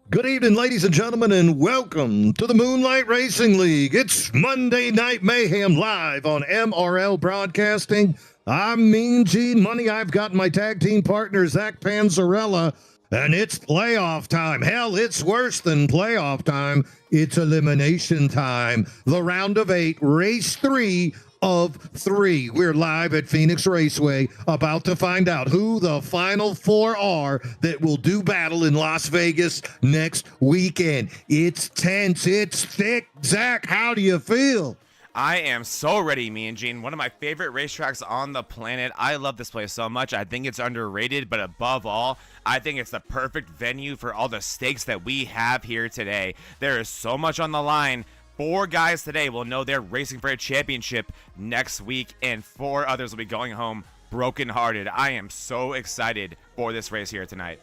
Good evening, ladies and gentlemen, and welcome to the Moonlight Racing League. It's Monday Night Mayhem live on MRL Broadcasting. I'm Mean Gene Money. I've got my tag team partner, Zach Panzarella, and it's playoff time. Hell, it's worse than playoff time. It's elimination time. The round of 8, race 3 of 3. We're live at Phoenix Raceway, about to find out who the final 4 are that will do battle in Las Vegas next weekend. It's tense. It's thick. Zach, how do you feel? I am so ready, me and Gene. One of my favorite racetracks on the planet. I love this place so much. I think it's underrated, but above all, I think it's the perfect venue for all the stakes that we have here today. There is so much on the line. 4 guys today will know they're racing for a championship next week, and 4 others will be going home brokenhearted. I am so excited for this race here tonight.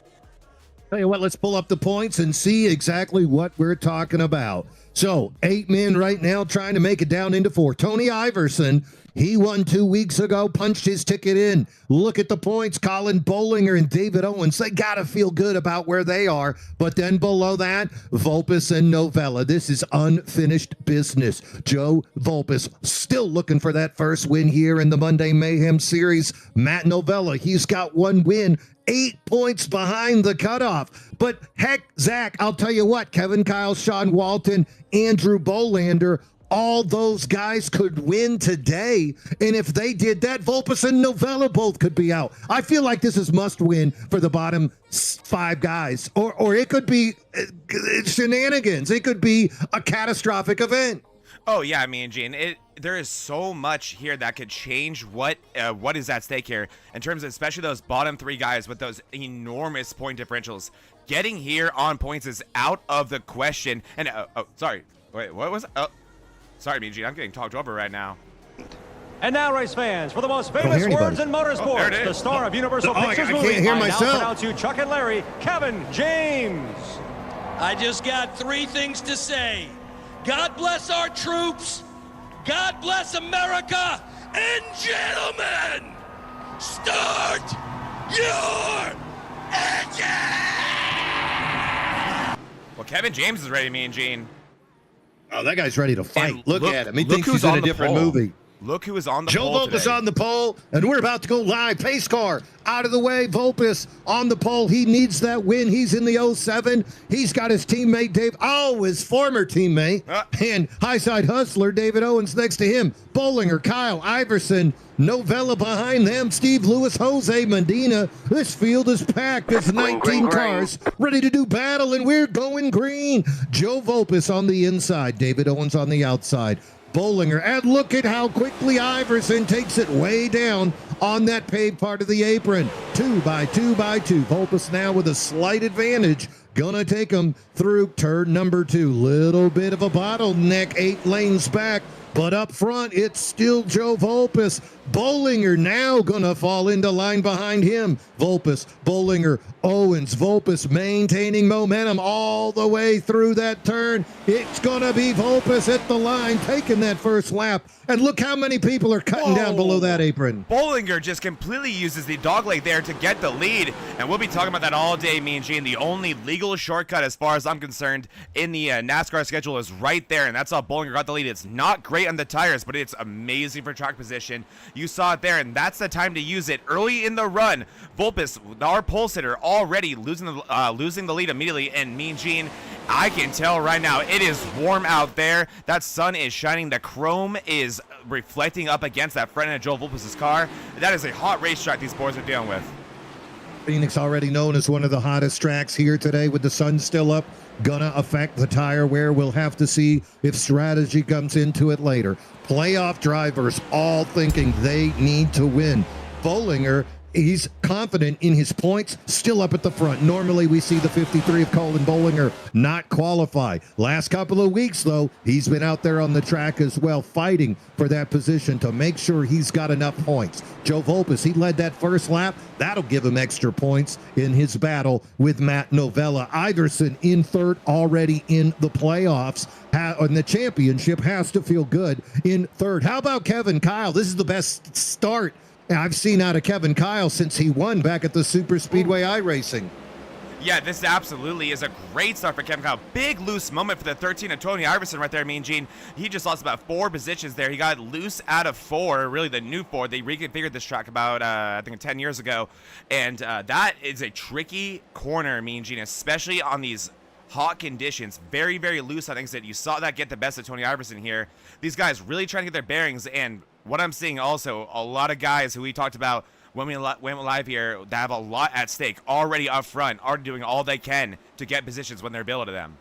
Tell you what, let's pull up the points and see exactly what we're talking about. So, 8 men right now trying to make it down into 4. Tony Iverson, he won 2 weeks ago, punched his ticket in. Look at the points. Colin Bollinger and David Owens, they got to feel good about where they are. But then below that, Vulpes and Novella. This is unfinished business. Joe Vulpes still looking for that first win here in the Monday Mayhem Series. Matt Novella, he's got 1 win. 8 points behind the cutoff. But heck, Zach, I'll tell you what, Kevin Kyle, Sean Walton, Andrew Bolander, all those guys could win today. And if they did that, Vulpes and Novella both could be out. I feel like this is must win for the bottom 5 guys. Or it could be shenanigans. It could be a catastrophic event. Oh yeah, I mean, Gene, there is so much here that could change what is at stake here in terms of especially those bottom 3 guys with those enormous point differentials. Getting here on points is out of the question. And sorry, wait, what was? Oh, sorry, Mean Gene, I'm getting talked over right now. And now, race fans, for the most famous words in motorsports, the star of Universal Pictures I can't hear myself. now pronounce you Chuck and Larry, Kevin James. I just got 3 things to say. God bless our troops, God bless America, and gentlemen, start your engine! Well, Kevin James is ready, Mean Gene. Oh, that guy's ready to fight. And Look at him. He thinks he's in a different movie. Look who is on the Joe pole Vulpes today. on the pole, and we're about to go live. Pace car out of the way. Vulpes on the pole. He needs that win. He's in the 07. He's got his teammate, his former teammate, and high-side hustler, David Owens, next to him. Bollinger, Kyle, Iverson, Novella behind them, Steve Lewis, Jose Medina. This field is packed. There's 19 cars ready to do battle, and we're going green. Joe Vulpes on the inside, David Owens on the outside. Bollinger, and look at how quickly Iverson takes it way down on that paved part of the apron. 2 by 2 by 2. Vulpes now with a slight advantage. Gonna take him through turn number 2. Little bit of a bottleneck, 8 lanes back. But up front, it's still Joe Vulpes. Bollinger now gonna fall into line behind him. Vulpes, Bollinger, Owens, Vulpes maintaining momentum all the way through that turn. It's gonna be Vulpes at the line, taking that first lap. And look how many people are cutting down below that apron. Bollinger just completely uses the dogleg there to get the lead, and we'll be talking about that all day, Mean Gene. The only legal shortcut, as far as I'm concerned, in the NASCAR schedule is right there, and that's how Bollinger got the lead. It's not great on the tires, but it's amazing for track position. You saw it there, and that's the time to use it early in the run. Vulpes, our pole sitter, already losing the lead immediately, and Mean Gene, I can tell right now it is warm out there. That sun is shining. The chrome is reflecting up against that front end of Joe Vulpes' car. That is a hot racetrack these boys are dealing with. Phoenix, already known as one of the hottest tracks here today with the sun still up. Gonna affect the tire wear. We'll have to see if strategy comes into it later. Playoff drivers all thinking they need to win. Bollinger, he's confident in his points, still up at the front. Normally we see the 53 of Colin Bollinger not qualify. Last couple of weeks, though, he's been out there on the track as well, fighting for that position to make sure he's got enough points. Joe Vulpes, he led that first lap. That'll give him extra points in his battle with Matt Novella. Iverson in third, already in the playoffs. And the championship has to feel good in third. How about Kevin Kyle? This is the best start I've seen out of Kevin Kyle since he won back at the Super Speedway iRacing. Yeah, this absolutely is a great start for Kevin Kyle. Big loose moment for the 13 of Tony Iverson right there, Mean Gene. He just lost about 4 positions there. He got loose out of 4, really the new 4. They reconfigured this track about, I think, 10 years ago. And that is a tricky corner, Mean Gene, especially on these hot conditions. Very, very loose on exit. You saw that get the best of Tony Iverson here. These guys really trying to get their bearings. And what I'm seeing also, a lot of guys who we talked about when we went live here that have a lot at stake already up front, are doing all they can to get positions when they're available to them.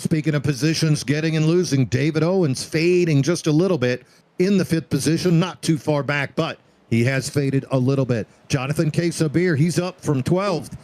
Speaking of positions, getting and losing, David Owens fading just a little bit in the 5th position, not too far back, but he has faded a little bit. Jonathan Quesabir, he's up from 12th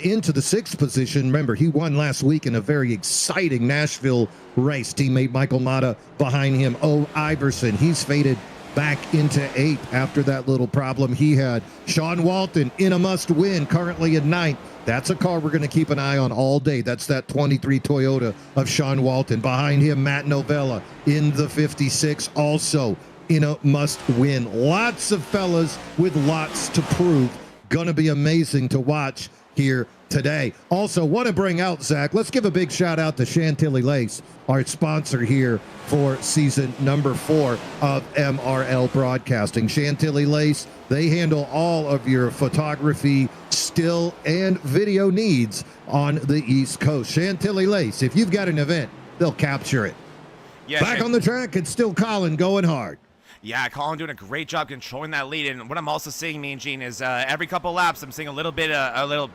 into the 6th position. Remember, he won last week in a very exciting Nashville race. Teammate Michael Mata behind him. Iverson, he's faded back into 8th after that little problem he had. Sean Walton in a must-win, currently in 9th. That's a car we're going to keep an eye on all day. That's that 23 Toyota of Sean Walton. Behind him, Matt Novella in the 56, also in a must-win. Lots of fellas with lots to prove. Going to be amazing to watch here today. Also, want to bring out, Zach, let's give a big shout out to Chantilly Lace, our sponsor here for season number 4 of MRL Broadcasting. Chantilly Lace, they handle all of your photography, still, and video needs on the East Coast. Chantilly Lace, if you've got an event, they'll capture it. Yeah, back on the track, it's still Colin going hard. Yeah, Colin doing a great job controlling that lead. And what I'm also seeing, Mean Gene, is every couple laps, I'm seeing a little bit, a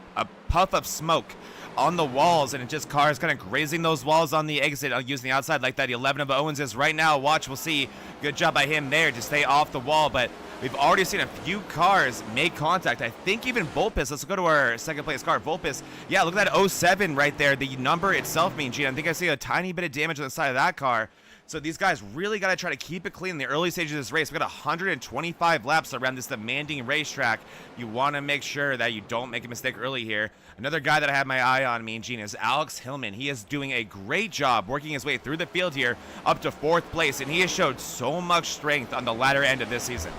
puff of smoke on the walls, and it just cars kind of grazing those walls on the exit, using the outside like that 11 of Owens is right now. Watch, we'll see. Good job by him there to stay off the wall, but we've already seen a few cars make contact. I think even Volpus, let's go to our second place car, Volpus. Yeah, look at that 07 right there. The number itself, Mean Gene, I think I see a tiny bit of damage on the side of that car. So these guys really got to try to keep it clean in the early stages of this race. We got 125 laps around this demanding racetrack. You want to make sure that you don't make a mistake early here. Another guy that I have my eye on, Mean Gene, is Alex Hillman. He is doing a great job working his way through the field here up to 4th place, and he has showed so much strength on the latter end of this season.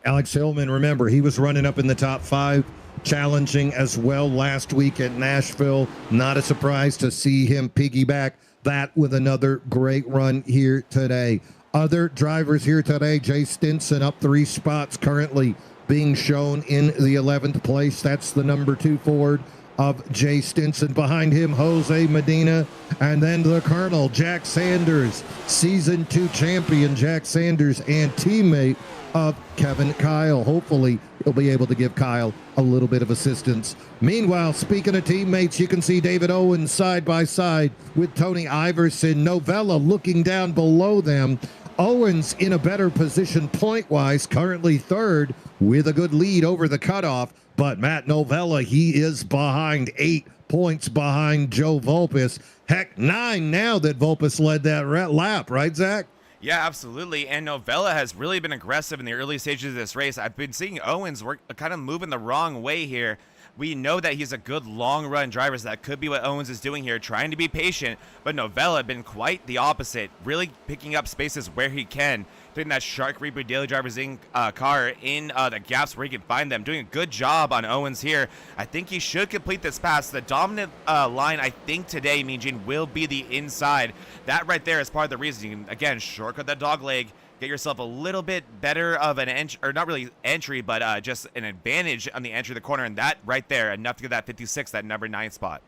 Alex Hillman, remember, he was running up in the top 5, challenging as well last week at Nashville. Not a surprise to see him piggyback that with another great run here today. Other drivers here today, Jay Stinson up 3 spots, currently being shown in the 11th place. That's the number 2 Ford of Jay Stinson. Behind him, Jose Medina, and then the Colonel, Jack Sanders, season 2 champion Jack Sanders, and teammate of Kevin Kyle. Hopefully he'll be able to give Kyle a little bit of assistance. Meanwhile, speaking of teammates, you can see David Owens side by side with Tony Iverson. Novella looking down below them. Owens in a better position point-wise, currently 3rd with a good lead over the cutoff. But Matt Novella, he is behind, 8 points behind Joe Volpus. Heck, 9 now that Volpus led that lap, right, Zach? Yeah, absolutely. And Novella has really been aggressive in the early stages of this race. I've been seeing Owens work, kind of moving the wrong way here. We know that he's a good long-run driver, so that could be what Owens is doing here, trying to be patient. But Novella been quite the opposite, really picking up spaces where he can, doing that Shark Reaper Daily Drivers Inc. Car in the gaps where he can find them. Doing a good job on Owens here. I think he should complete this pass. The dominant line, I think, today, Mean Gene, will be the inside. That right there is part of the reason. You can, again, shortcut that dog leg, get yourself a little bit better of an entry, or not really entry, but just an advantage on the entry of the corner, and that right there, enough to get that 56, that number 9 spot.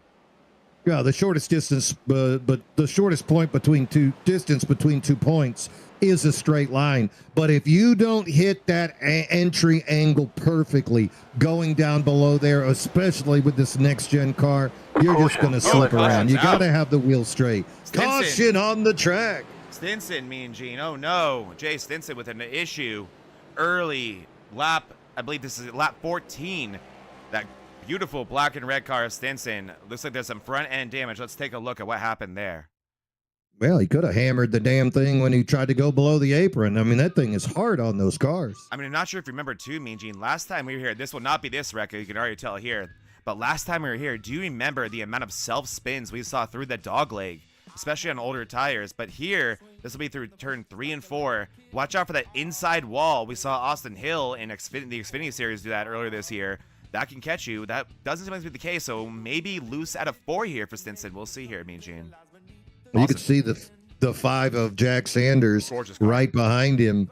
Yeah, the shortest distance, but the shortest point between two points is a straight line. But if you don't hit that entry angle perfectly, going down below there, especially with this next-gen car, you're just going to slip around. You got to have the wheel straight. Stinson. Caution on the track. Stinson, Mean Gene. Oh no, Jay Stinson with an issue early lap. I believe this is lap 14. That beautiful black and red car of Stinson. Looks like there's some front end damage. Let's take a look at what happened there. Well, he could have hammered the damn thing when he tried to go below the apron. I mean, that thing is hard on those cars. I mean, I'm not sure if you remember too, Mean Gene. Last time we were here, this will not be this record. You can already tell here. But last time we were here, do you remember the amount of self spins we saw through the dog leg? Especially on older tires. But here, this will be through turn 3 and 4. Watch out for that inside wall. We saw Austin Hill in the Xfinity Series do that earlier this year. that can catch you. That doesn't seem to be the case, so maybe loose at a 4 here for Stinson. We'll see here, Mean Gene. You can see the 5 of Jack Sanders right behind him,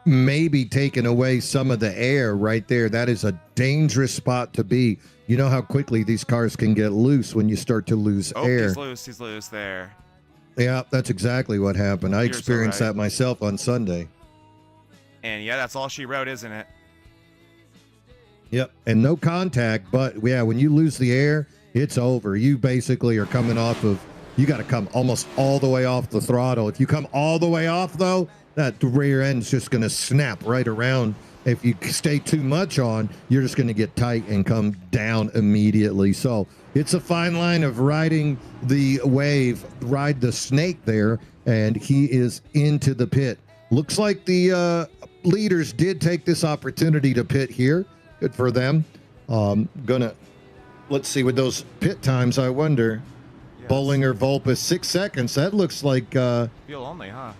maybe taking away some of the air right there. That is a dangerous spot to be. You know how quickly these cars can get loose when you start to lose air. He's loose there. Yeah, that's exactly what happened. I experienced that myself on Sunday. And yeah, that's all she wrote, isn't it? Yep, and no contact, but yeah, when you lose the air, it's over. You basically are coming off of, you got to come almost all the way off the throttle. If you come all the way off, though, that rear end's just going to snap right around. If you stay too much on, you're just going to get tight and come down immediately. So it's a fine line of riding the wave, ride the snake there, and he is into the pit. Looks like the leaders did take this opportunity to pit here. Good for them. Let's see with those pit times, I wonder. Yes. Bollinger, Volpus, 6 seconds. That looks like fuel only, huh?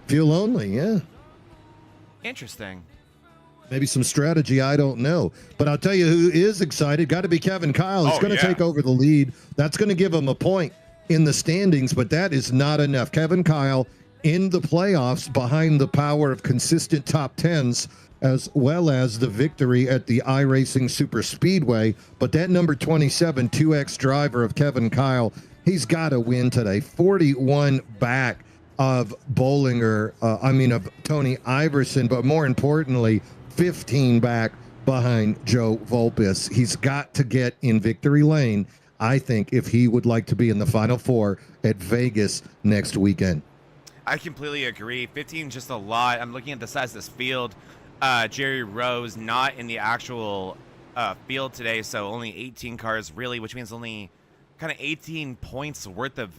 Fuel only, yeah. Interesting. Maybe some strategy, I don't know. But I'll tell you who is excited. Got to be Kevin Kyle. He's going to take over the lead. That's going to give him a point in the standings, but that is not enough. Kevin Kyle in the playoffs behind the power of consistent top 10s, as well as the victory at the iRacing Super Speedway. But that number 27 2X driver of Kevin Kyle, he's got to win today. 41 back of Bollinger, of Tony Iverson, but more importantly, 15 back behind Joe Volpus. He's got to get in victory lane, I think, if he would like to be in the Final Four at Vegas next weekend. I completely agree. 15 just a lot. I'm looking at the size of this field. Jerry Rose not in the actual field today, so only 18 cars really, which means only kind of 18 points worth of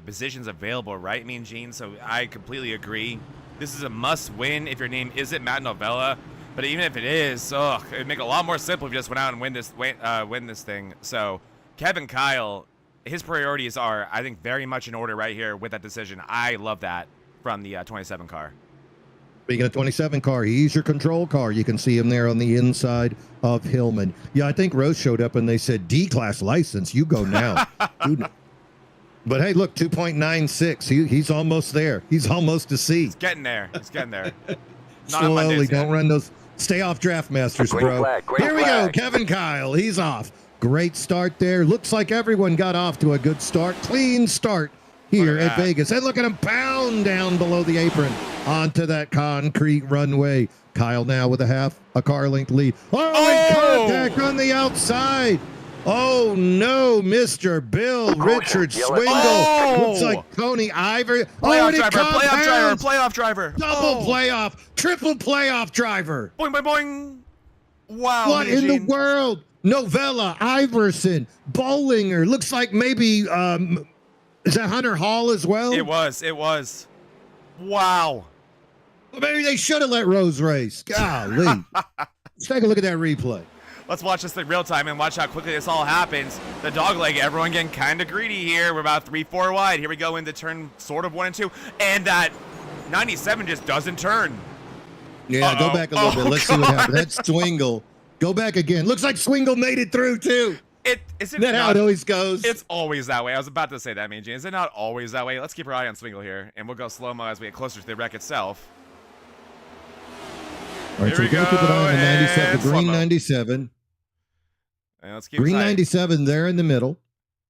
positions available, right, Mean Gene? So I completely agree. This is a must-win if your name isn't Matt Novella, but even if it is, it'd make it a lot more simple if you just went out and win this thing. So Kevin Kyle, his priorities are, I think, very much in order right here with that decision. I love that from the 27 car. Speaking of 27 car, he's your control car. You can see him there on the inside of Hillman. Yeah, I think Rose showed up and they said, D-class license, you go now. But hey, look, 2.96. He's almost there. He's almost to C. He's getting there. Slowly, don't run those. Stay off Draft Masters, bro. Here we go, Kevin Kyle. He's off. Great start there. Looks like everyone got off to a good start. Clean start here at Vegas. And look at him pound down below the apron onto that concrete runway. Kyle now with a car length lead. And contact on the outside. Oh no, Mr. Bill Richard Swingle. Looks like Tony Iver. Playoff driver. Double playoff, triple playoff driver. Boing, boing, boing. Wow. What in the world? Novella, Iverson, Bollinger. Looks like maybe, is that Hunter Hall as well? It was. Wow. Well, maybe they should have let Rose race. Golly. Let's take a look at that replay. Let's watch this thing real time and watch how quickly this all happens. The dog leg, everyone getting kind of greedy here. We're about 3-4 wide. Here we go into turn sort of 1 and 2. And that 97 just doesn't turn. Yeah, go back a little bit. Let's see what happened. That's Swingle. Go back again. Looks like Swingle made it through, too. Isn't that how it always goes? It's always that way. I was about to say that, Mean Gene. Is it not always that way? Let's keep our eye on Swingle here, and we'll go slow-mo as we get closer to the wreck itself. All right, so we're going to keep it on the 97, green 97. And let's keep green 97 there in the middle.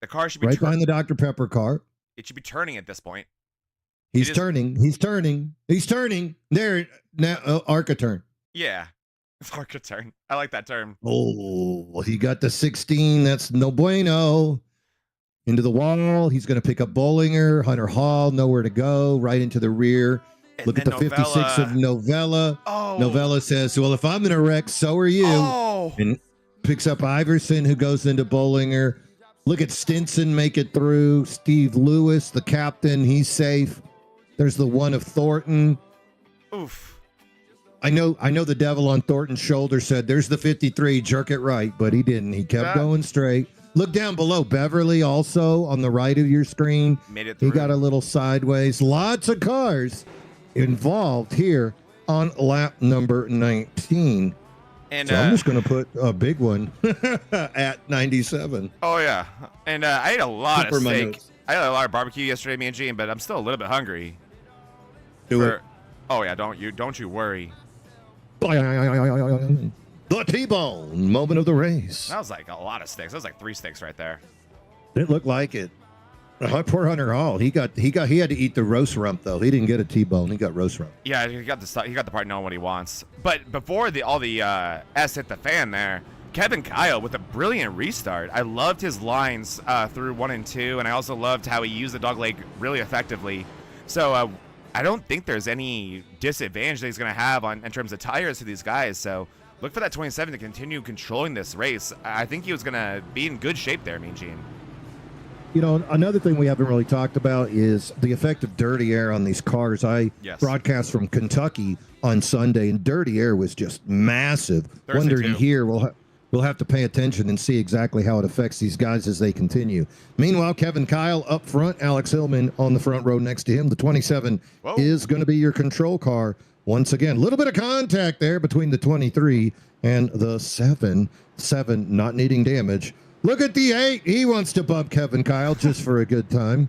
The car should be right behind the Dr. Pepper car. It should be turning at this point. He's turning. There, now, Arca turn. Yeah. Arca turn. I like that term. Oh, he got the 16. That's no bueno. Into the wall. He's going to pick up Bollinger. Hunter Hall, nowhere to go. Right into the rear. And look at the Novella. 56 of Novella. Oh. Novella says, well, if I'm going to wreck, so are you. Oh. And picks up Iverson, who goes into Bollinger. Look at Stinson make it through. Steve Lewis, the captain, he's safe. There's the one of Thornton. Oof. I know the devil on Thornton's shoulder said, there's the 53, jerk it right, but he didn't. He kept going straight. Look down below. Beverly also on the right of your screen. Made it through. He got a little sideways. Lots of cars involved here on lap number 19. And so I'm just going to put a big one at 97. Oh yeah, and I ate a lot Super of my steak. notes. I had a lot of barbecue yesterday, me and Gene, but I'm still a little bit hungry. Do it. Oh yeah, don't you worry. The T-bone moment of the race. That was like a lot of steaks. That was like 3 steaks right there. It looked like it. Poor Hunter Hall. He had to eat the roast rump though. He didn't get a T-bone. He got roast rump. Yeah, he got the part knowing what he wants. But before all the S hit the fan there, Kevin Kyle with a brilliant restart. I loved his lines through 1 and 2, and I also loved how he used the dog leg really effectively. So I don't think there's any disadvantage that he's going to have in terms of tires to these guys. So look for that 27 to continue controlling this race. I think he was going to be in good shape there, Mean Gene. You know, another thing we haven't really talked about is the effect of dirty air on these cars. I broadcast from Kentucky on Sunday, and dirty air was just massive. Wondering here, we'll have to pay attention and see exactly how it affects these guys as they continue. Meanwhile, Kevin Kyle up front, Alex Hillman on the front row next to him. The 27 is going to be your control car. Once again, a little bit of contact there between the 23 and the 7. 7 not needing damage. Look at the 8. He wants to bump Kevin Kyle just for a good time.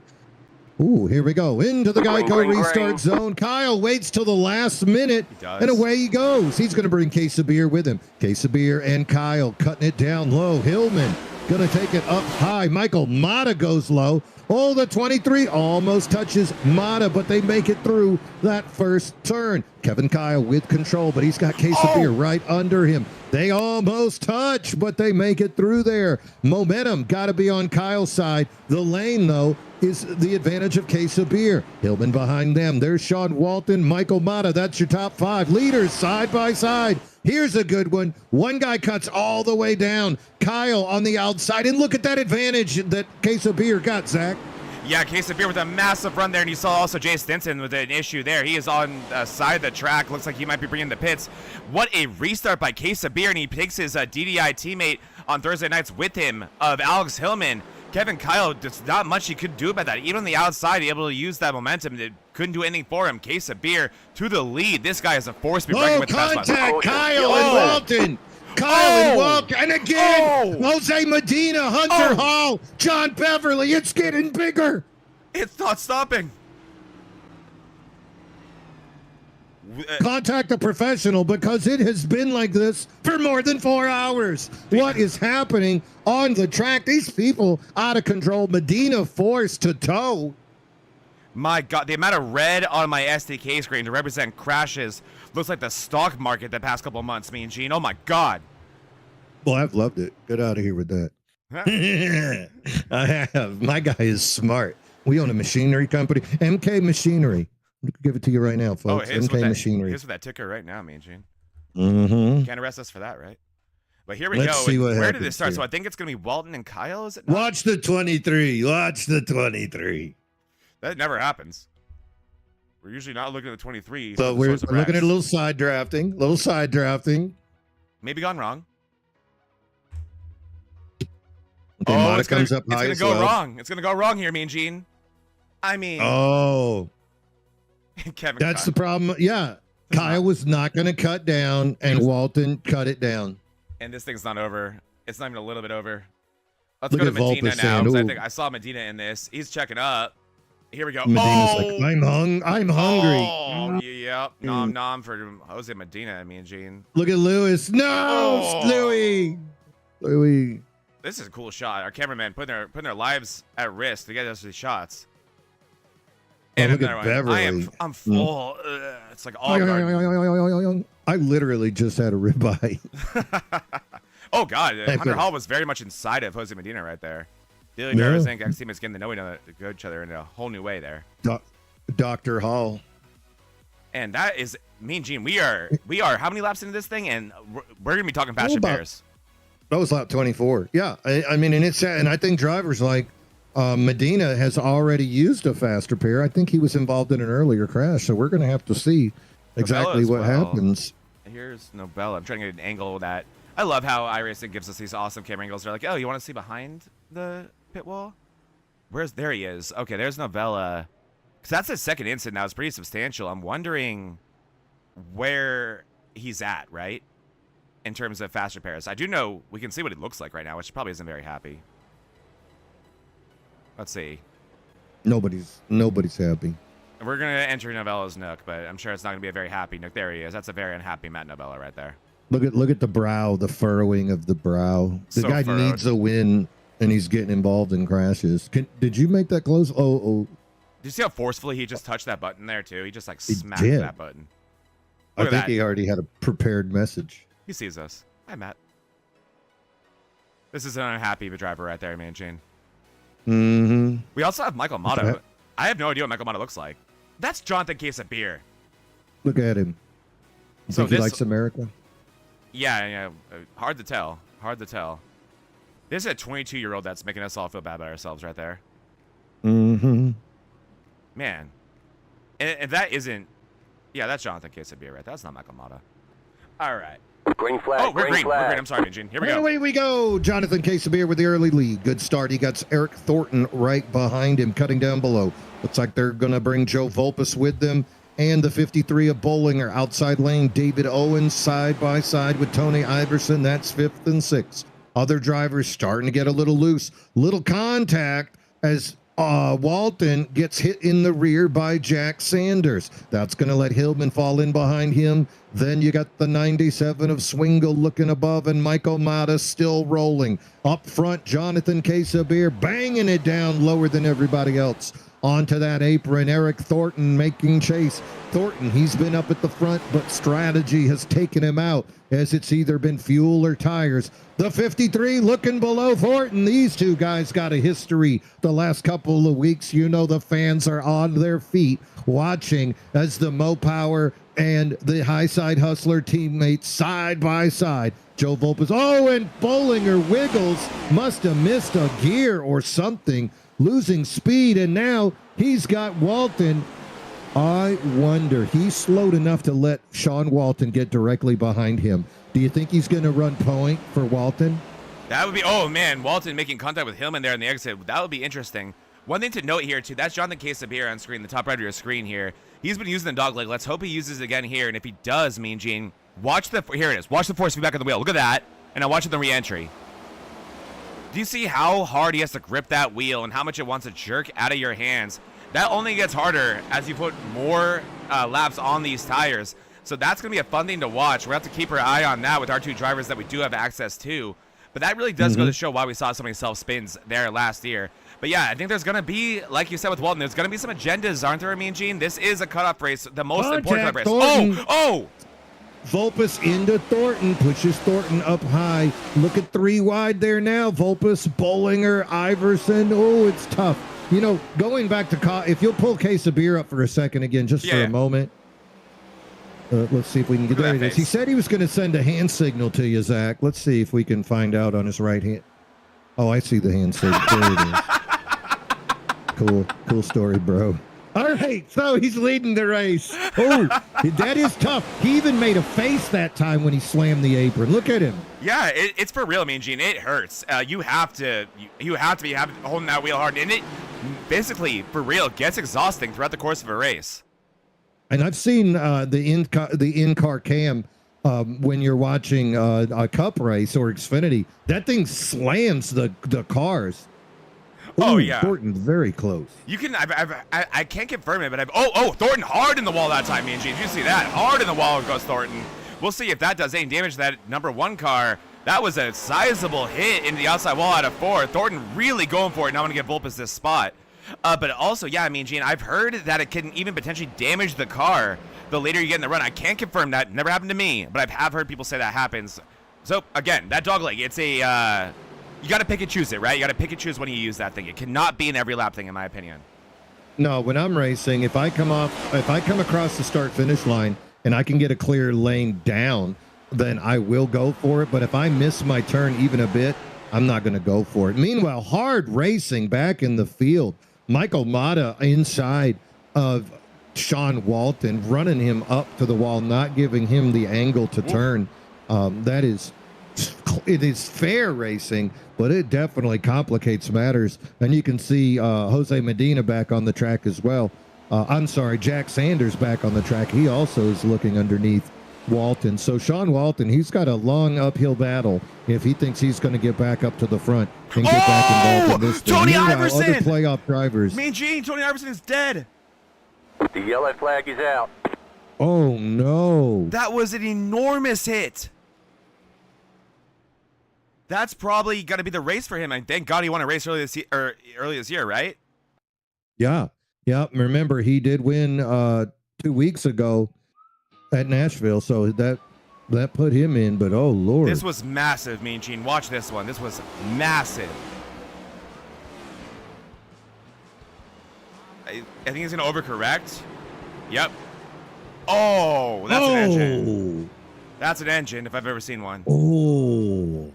Ooh, here we go. Into the Geico restart zone. Kyle waits till the last minute, and away he goes. He's going to bring Case of Beer with him. Case of Beer and Kyle cutting it down low. Hillman going to take it up high. Michael Mata goes low. Oh, the 23 almost touches Mata, but they make it through that first turn. Kevin Kyle with control, but he's got Case of Beer right under him. They almost touch, but they make it through there. Momentum got to be on Kyle's side. The lane, though, is the advantage of Case of Beer. Hillman behind them. There's Sean Walton, Michael Mata. That's your top 5 leaders side by side. Here's a good one. One guy cuts all the way down. Kyle on the outside. And look at that advantage that Case of Beer got, Zach. Yeah, Case of Beer with a massive run there, and you saw also Jay Stinson with an issue there. He is on the side of the track. Looks like he might be bringing the pits. What a restart by Case of Beer, and he takes his DDI teammate on Thursday nights with him of Alex Hillman. Kevin Kyle, there's not much he could do about that. Even on the outside, he able to use that momentum. It couldn't do anything for him. Case of Beer to the lead. This guy is a force to be reckoned with. Contact, Kyle and Walton. Kyle and Walton. And again, Jose Medina, Hunter Hall, John Beverly. It's getting bigger. It's not stopping. Contact a professional, because it has been like this for more than 4 hours. What is happening on the track? These people out of control. Medina forced to tow. My God, the amount of red on my SDK screen to represent crashes looks like the stock market the past couple of months, me and Gene. Oh my God. Well, I've loved it. Get out of here with that. I have. My guy is smart. We own a machinery company, MK Machinery. I'll give it to you right now, folks. MK Machinery. Here's that ticker right now, me and Gene. Mm-hmm. Can't arrest us for that, right? But here we Let's go. See what Where did it start? here. So I think it's going to be Walton and Kyle, is it not? Watch the 23. Watch the 23. That never happens. We're usually not looking at the 23. So we're looking at a little side drafting. Maybe gone wrong. Okay, it's going to go wrong. It's going to go wrong here, me and Gene. I mean. Kevin That's Kyle. The problem. Yeah. Kyle was not going to cut down, and Walton cut it down. And this thing's not over. It's not even a little bit over. Let's go to Medina now. I think I saw Medina in this. He's checking up. Here we go. Medina's like, I'm hungry. Oh, yep. Nom nom for Jose Medina, me and Gene. Look at Lewis. No, Louis. This is a cool shot. Our cameraman putting their lives at risk to get us these shots. And look at Beverly. I'm full. It's like all guard. I literally just had a ribeye. Oh God, Hunter Hall was very much inside of Jose Medina right there. Daily Drivers Inc. ex-teammates getting to know each other in a whole new way there. Dr. Hall. And that is me and Gene. We are how many laps into this thing? And we're gonna be talking passion bears. That was lap 24. Yeah, I mean, and I think drivers like Medina has already used a faster pair. I think he was involved in an earlier crash, so we're going to have to see exactly what happens. Here's Nobella. I'm trying to get an angle of that. I love how iRacing gives us these awesome camera angles. They're like, oh, you want to see behind the pit wall? There he is. Okay, there's Novella. Because that's his second incident now. It's pretty substantial. I'm wondering where he's at, right? in terms of fast repairs. I do know we can see what it looks like right now, which probably isn't very happy. Let's see. Nobody's happy. We're going to enter Novella's Nook, but I'm sure it's not going to be a very happy Nook. There he is. That's a very unhappy Matt Novella right there. Look at the brow, the furrowing of the brow. The so guy furrowed. needs a win, and he's getting involved in crashes. Did you make that close? Oh. Did you see how forcefully he just touched that button there, too? He just, like, He smacked did. that button. I Look at think that. he already had a prepared message. He sees us. Hi, Matt. This is an unhappy driver right there, man, Gene. Mm-hmm. We also have Michael Motto. I have no idea what Michael Motto looks like. That's Jonathan Case of Beer. Look at him. You So think he this- likes America? Yeah. Hard to tell. This is a 22-year-old that's making us all feel bad about ourselves right there. Mm-hmm. Man. And that isn't... Yeah, that's Jonathan Case of Beer, right? That's not Michael Motto. All right. Green flag. Oh, we're green. flag. We're green. I'm sorry, Gene. Here we go. Away we go. Jonathan Casabier with the early lead. Good start. He got Eric Thornton right behind him, cutting down below. Looks like they're going to bring Joe Volpus with them. And the 53 of Bollinger outside lane. David Owens side by side with Tony Iverson. That's 5th and 6th. Other drivers starting to get a little loose. Little contact as Walton gets hit in the rear by Jack Sanders. That's going to let Hillman fall in behind him. Then you got the 97 of Swingle looking above, and Michael Mata still rolling. Up front, Jonathan Casabier banging it down lower than everybody else. Onto that apron, Eric Thornton making chase. Thornton, he's been up at the front, but strategy has taken him out as it's either been fuel or tires. The 53 looking below Thornton. These two guys got a history the last couple of weeks. You know the fans are on their feet watching as the Mo Power and the High Side Hustler teammates side by side. Joe Volpus, and Bollinger Wiggles must have missed a gear or something, losing speed, and now he's got Walton. I wonder, he's slowed enough to let Sean Walton get directly behind him. Do you think he's going to run point for Walton? That would be, oh man, Walton making contact with Hillman there in the exit. That would be interesting. One thing to note here too, that's Jonathan Casabier on screen, the top right of your screen here. He's been using the dog leg. Let's hope he uses it again here. And if he does, Mean Gene, here it is. Watch the force feedback on the wheel. Look at that. And now watch the re-entry. Do you see how hard he has to grip that wheel and how much it wants to jerk out of your hands? That only gets harder as you put more laps on these tires. So that's going to be a fun thing to watch. We're going to have to keep our eye on that with our two drivers that we do have access to. But that really does go to show why we saw so many self-spins there last year. But yeah, I think there's going to be, like you said with Walton, there's going to be some agendas, aren't there, Mean Gene? This is a cutoff race, the most important cutoff race. Thornton. Oh! Volpus into Thornton, pushes Thornton up high. Look at 3 wide there now. Volpus, Bollinger, Iverson. Oh, it's tough. You know, going back to, if you'll pull Case of Beer up for a second again, just for a moment. Let's see if we can get there. It is. He said he was going to send a hand signal to you, Zach. Let's see if we can find out on his right hand. Oh, I see the hand signal. There it is. Cool story, bro. All right, so he's leading the race. Oh, that is tough. He even made a face that time when he slammed the apron. Look at him. Yeah, it's for real, Mean Gene. It hurts. You have to be holding that wheel hard, and it basically, for real, gets exhausting throughout the course of a race. And I've seen the in-car cam when you're watching a cup race or Xfinity. That thing slams the cars. Oh, Ooh, yeah. Thornton very close. You can, I can't confirm it, but Thornton hard in the wall that time, Mean Gene. Did you see that? Hard in the wall goes Thornton. We'll see if that does any damage to that number 1 car. That was a sizable hit into the outside wall out of 4. Thornton really going for it. Now I'm going to get Volpus this spot. But also, yeah, Mean Gene, I've heard that it can even potentially damage the car the later you get in the run. I can't confirm that. Never happened to me, but I have heard people say that happens. So, again, that dog leg, it's a... you got to pick and choose it, right? You got to pick and choose when you use that thing. It cannot be an every lap thing, in my opinion. No, when I'm racing, if I come across the start-finish line and I can get a clear lane down, then I will go for it. But if I miss my turn even a bit, I'm not going to go for it. Meanwhile, hard racing back in the field. Michael Mata inside of Sean Walton, running him up to the wall, not giving him the angle to turn. It is fair racing, but it definitely complicates matters. And you can see Jose Medina back on the track as well. I'm sorry, Jack Sanders back on the track. He also is looking underneath Walton. So Sean Walton, he's got a long uphill battle if he thinks he's going to get back up to the front and get back involved in this thing. Tony Meanwhile, Iverson! other playoff drivers. Mean Gene, Tony Iverson is dead. The yellow flag is out. Oh, no. That was an enormous hit. That's probably got to be the race for him. And thank God he won a race early this year, right? Yeah. Yeah. Remember, he did win 2 weeks ago at Nashville, so that put him in, but oh, Lord. This was massive, Mean Gene. Watch this one. This was massive. I think he's going to overcorrect. Yep. Oh, that's an engine. That's an engine if I've ever seen one. Oh.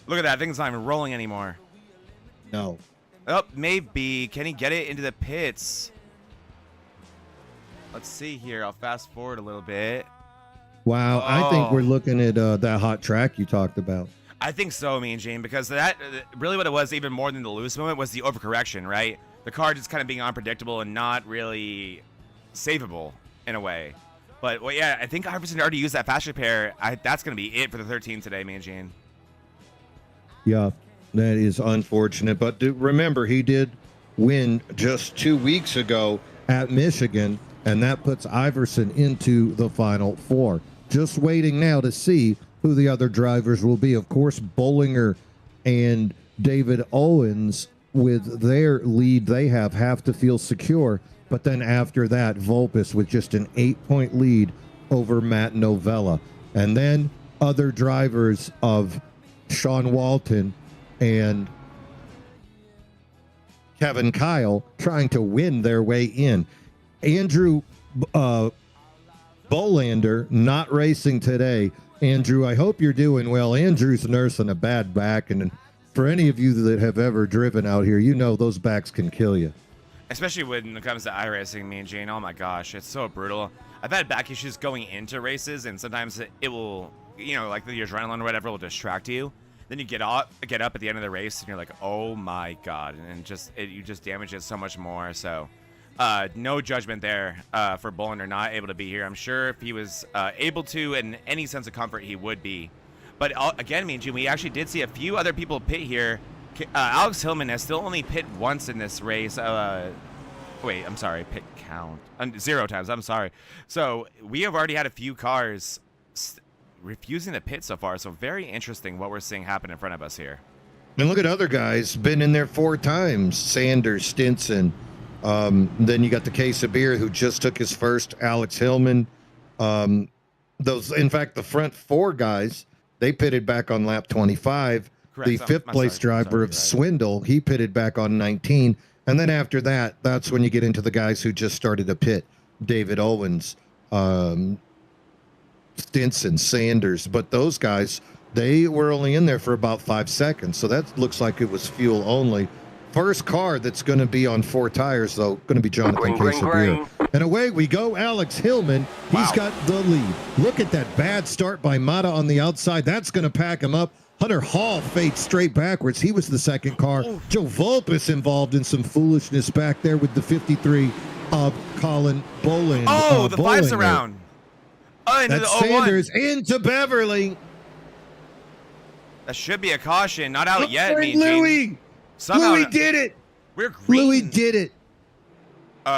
Look at that. Thing's not even rolling anymore. No. Oh, maybe. Can he get it into the pits? Let's see here. I'll fast forward a little bit. Wow. I think we're looking at that hot track you talked about. I think so, Mean Gene, because that really what it was, even more than the loose moment, was the overcorrection, right? The car just kind of being unpredictable and not really savable in a way. But, well, yeah, I think Iverson already used that fast repair. That's going to be it for the 13 today, Mean Gene. Yeah, that is unfortunate. But remember, he did win just 2 weeks ago at Michigan, and that puts Iverson into the Final Four. Just waiting now to see who the other drivers will be. Of course, Bollinger and David Owens, with their lead they have to feel secure. But then after that, Vulpes with just an 8-point lead over Matt Novella. And then other drivers of Sean Walton and Kevin Kyle trying to win their way in. Andrew Bolander not racing today. Andrew, I hope you're doing well. Andrew's nursing a bad back, and for any of you that have ever driven out here, you know those backs can kill you. Especially when it comes to iRacing, Mean Gene. Oh my gosh, it's so brutal. I've had back issues going into races, and sometimes it will, you know, like the adrenaline or whatever will distract you. Then you get up at the end of the race, and you're like, oh my god, and you just damage it so much more. So, no judgment there for Bollinger not able to be here. I'm sure if he was able to, in any sense of comfort, he would be. But again, Mean Gene, we actually did see a few other people pit here. Alex Hillman has still only pit once in this race. Wait, I'm sorry, pit count. 0 times, I'm sorry. So we have already had a few cars refusing to pit so far. So very interesting what we're seeing happen in front of us here. And look at other guys, been in there 4 times. Sanders, Stinson. Then you got the case of beer who just took his first, Alex Hillman. In fact, the front 4 guys, they pitted back on lap 25. Correct. The fifth place driver of Swindle, he pitted back on 19. And then after that, that's when you get into the guys who just started to pit. David Owens, Stinson, Sanders. But those guys, they were only in there for about 5 seconds. So that looks like it was fuel only. First car that's going to be on 4 tires, though, going to be Jonathan Casabier. And away we go, Alex Hillman. He's got the lead. Look at that bad start by Mata on the outside. That's going to pack him up. Hunter Hall fades straight backwards. He was the second car. Joe Vulpes involved in some foolishness back there with the 53 of Colin Boland. Oh, the 5's around. Oh, into that's the 01. Sanders into Beverly. That should be a caution. Not out yet, Mean Louis. Gene. Somehow, Louis did it. We're green. Louis did it. All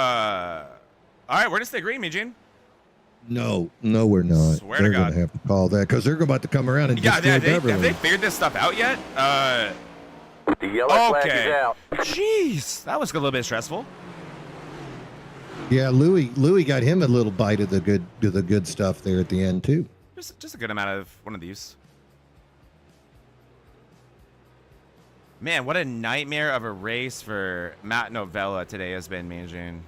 right, we're going to stay green, Mean Gene. No, we're not. Swear they're to God. going to have to call that because they're about to come around and destroy Beverly. Have they figured this stuff out yet? The yellow flag is out. Jeez, that was a little bit stressful. Yeah, Louis got him a little bite of the good stuff there at the end too. Just a good amount of one of these. Man, what a nightmare of a race for Matt Novella today has been, Mean Gene.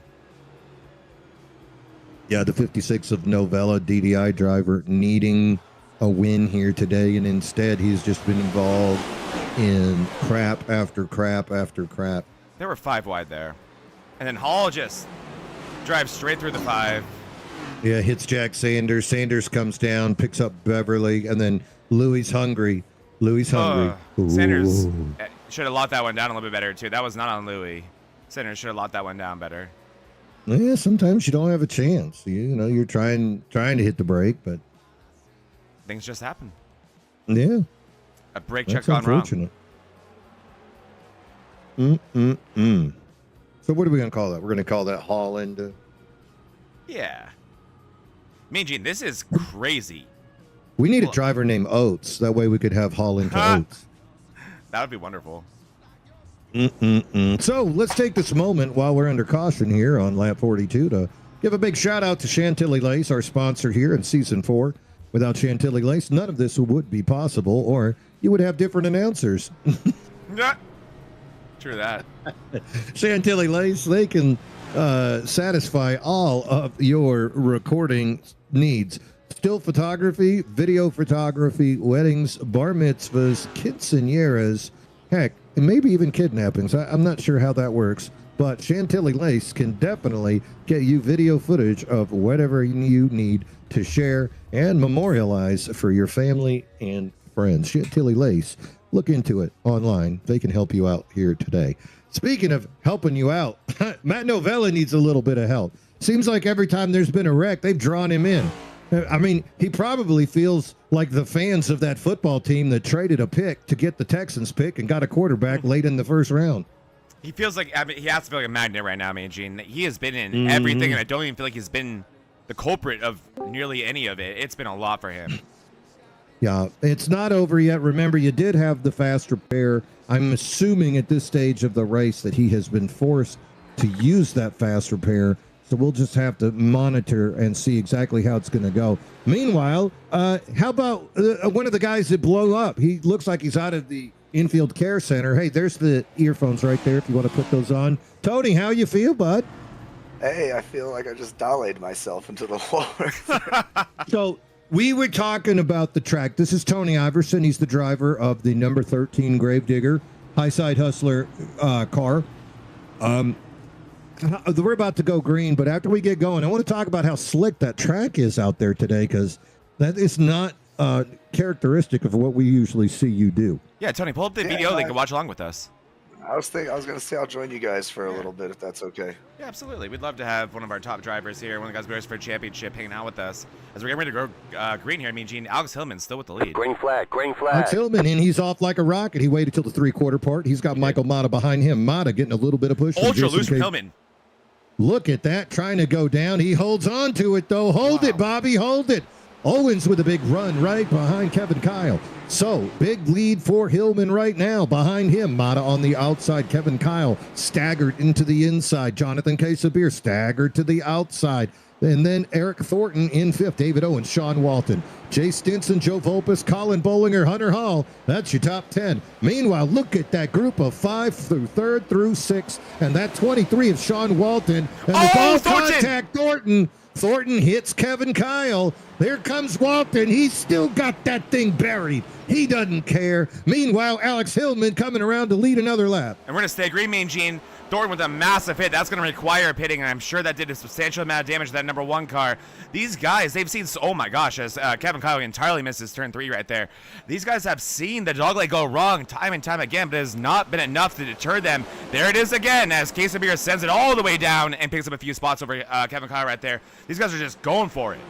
Yeah, the 56 of Novella, DDI driver, needing a win here today, and instead he's just been involved in crap after crap after crap. There were 5 wide there. And then Hall just drives straight through the 5. Yeah, hits Jack Sanders. Sanders comes down, picks up Beverly, and then Louis hungry. Sanders should have locked that one down a little bit better, too. That was not on Louis. Sanders should have locked that one down better. Yeah, sometimes you don't have a chance. You're trying to hit the brake, but things just happen. Yeah. A brake check gone wrong. So what are we going to call that? We're going to call that Holland. Yeah. Mean Gene, this is crazy. We need a driver named Oates. That way we could have Holland to Oates. That would be wonderful. So let's take this moment while we're under caution here on lap 42 to give a big shout out to Chantilly Lace, our sponsor here in season 4. Without Chantilly Lace, none of this would be possible, or you would have different announcers. True that. Chantilly Lace, they can satisfy all of your recording needs. Still photography, video photography, weddings, bar mitzvahs, quinceañeras, heck, and maybe even kidnappings. I'm not sure how that works, but Chantilly Lace can definitely get you video footage of whatever you need to share and memorialize for your family and friends. Chantilly Lace, look into it online. They can help you out here today. Speaking of helping you out, Matt Novella needs a little bit of help. Seems like every time there's been a wreck, they've drawn him in. I mean, he probably feels like the fans of that football team that traded a pick to get the Texans pick and got a quarterback late in the first round. He feels like, he has to feel like a magnet right now, man, Gene. He has been in everything, and I don't even feel like he's been the culprit of nearly any of it. It's been a lot for him. Yeah, it's not over yet. Remember, you did have the fast repair. I'm assuming at this stage of the race that he has been forced to use that fast repair. So we'll just have to monitor and see exactly how it's going to go. Meanwhile, how about one of the guys that blew up? He looks like he's out of the infield care center. Hey, there's the earphones right there if you want to put those on. Tony, how you feel, bud? Hey, I feel like I just dollied myself into the wall. So we were talking about the track. This is Tony Iverson. He's the driver of the number 13 Gravedigger High Side Hustler car. We're about to go green, but after we get going, I want to talk about how slick that track is out there today, because that is not characteristic of what we usually see you do. Yeah, Tony, pull up the video. They can watch along with us. I was going to say I'll join you guys for a little bit if that's okay. Yeah, absolutely. We'd love to have one of our top drivers here, one of the guys who goes for a championship, hanging out with us. As we're getting ready to go green here, I mean, Gene, Alex Hillman's still with the lead. Green flag, green flag. Alex Hillman, and he's off like a rocket. He waited till the three-quarter part. He's got Michael Mata behind him. Mata getting a little bit of push. Ultra loose from Hillman. Look at that, trying to go down. He holds on to it, though. Hold it, Bobby, hold it. Owens with a big run right behind Kevin Kyle. So, big lead for Hillman right now. Behind him, Mata on the outside. Kevin Kyle staggered into the inside. Jonathan Quesabeer staggered to the outside. And then Eric Thornton in fifth. David Owens, Sean Walton, Jay Stinson, Joe Volpus, Colin Bollinger, Hunter Hall. That's your top 10. Meanwhile, look at that group of 5 through 3rd through 6th. And that 23 of Sean Walton. And the ball contact Thornton. Thornton hits Kevin Kyle. There comes Walton. He's still got that thing buried. He doesn't care. Meanwhile, Alex Hillman coming around to lead another lap. And we're going to stay green, Mean Gene. Thornton with a massive hit. That's going to require pitting, and I'm sure that did a substantial amount of damage to that number 1 car. These guys, they've seen, oh my gosh, as Kevin Kyle entirely misses turn 3 right there. These guys have seen the dogleg go wrong time and time again, but it has not been enough to deter them. There it is again, as Quesabeer sends it all the way down and picks up a few spots over Kevin Kyle right there. These guys are just going for it.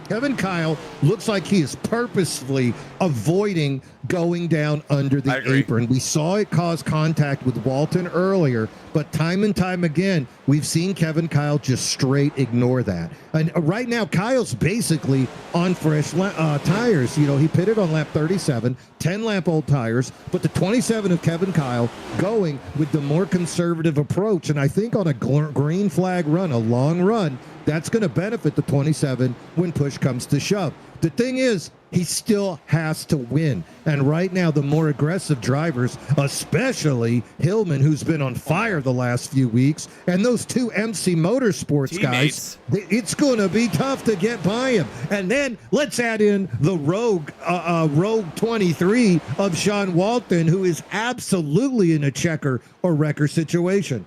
Kevin Kyle looks like he is purposefully avoiding going down under the apron. We saw it cause contact with Walton earlier, but time and time again, we've seen Kevin Kyle just straight ignore that. And right now, Kyle's basically on fresh tires. You know, he pitted on lap 37, 10-lap-old tires, but the 27 of Kevin Kyle going with the more conservative approach. And I think on a green flag run, a long run, that's going to benefit the 27 when push comes to shove. The thing is, he still has to win. And right now, the more aggressive drivers, especially Hillman, who's been on fire the last few weeks, and those two MC Motorsports guys, it's going to be tough to get by him. And then let's add in the rogue 23 of Sean Walton, who is absolutely in a checker or wrecker situation.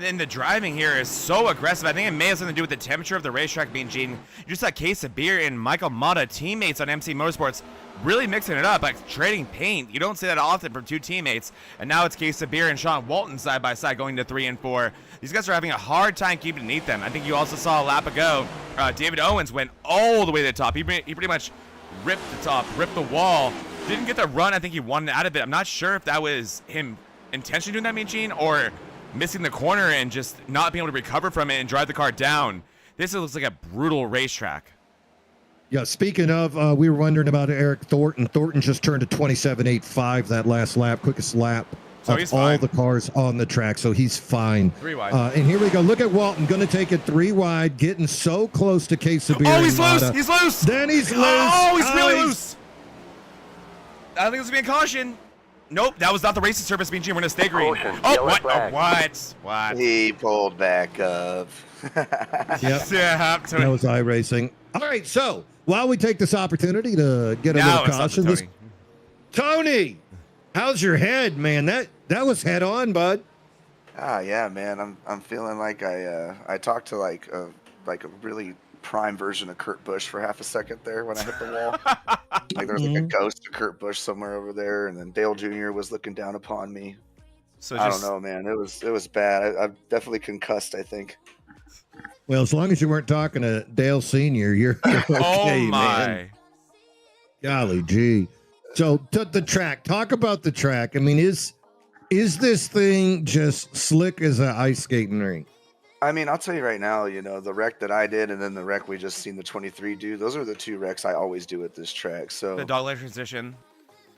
And the driving here is so aggressive. I think it may have something to do with the temperature of the racetrack being Gene. You just had Case of Beer and Michael Mata, teammates on MC Motorsports, really mixing it up, like trading paint. You don't see that often from two teammates. And now it's Case of Beer and Sean Walton side by side going to 3 and 4. These guys are having a hard time keeping beneath them. I think you also saw a lap ago, David Owens went all the way to the top. He pretty much ripped the top, ripped the wall. Didn't get the run. I think he won out of it. I'm not sure if that was him intentionally doing that, Mean Gene, or missing the corner and just not being able to recover from it and drive the car down. This looks like a brutal racetrack. Yeah, speaking of, we were wondering about Eric Thornton. Thornton just turned to 27.85 that last lap, quickest lap so of all the cars on the track, so he's fine. 3 wide. And here we go. Look at Walton, going to take it 3 wide, getting so close to Case of Beer. Oh, he's loose. He's loose. Then he's loose. Oh, he's really loose. I think it's being caution. Nope, that was not the racing surface, Mean Gene. We're going to stay green. Oh, what? Oh, what? He pulled back up. Yep. Yeah, that was iRacing. All right, so while we take this opportunity to get a little caution, Tony, how's your head, man? That was head on, bud. Yeah, man. I'm feeling like I talked to like a really prime version of Kurt Busch for half a second there when I hit the wall. Like there was like a ghost of Kurt Busch somewhere over there, and then Dale Jr. was looking down upon me. So I don't know, man. It was bad. I'm definitely concussed, I think. Well, as long as you weren't talking to Dale Sr., you're okay, oh my. Man. Golly gee. So the track. Talk about the track. I mean, is this thing just slick as an ice skating rink? I mean, I'll tell you right now, the wreck that I did and then the wreck we just seen the 23 do, those are the 2 wrecks I always do at this track. So the dogleg transition,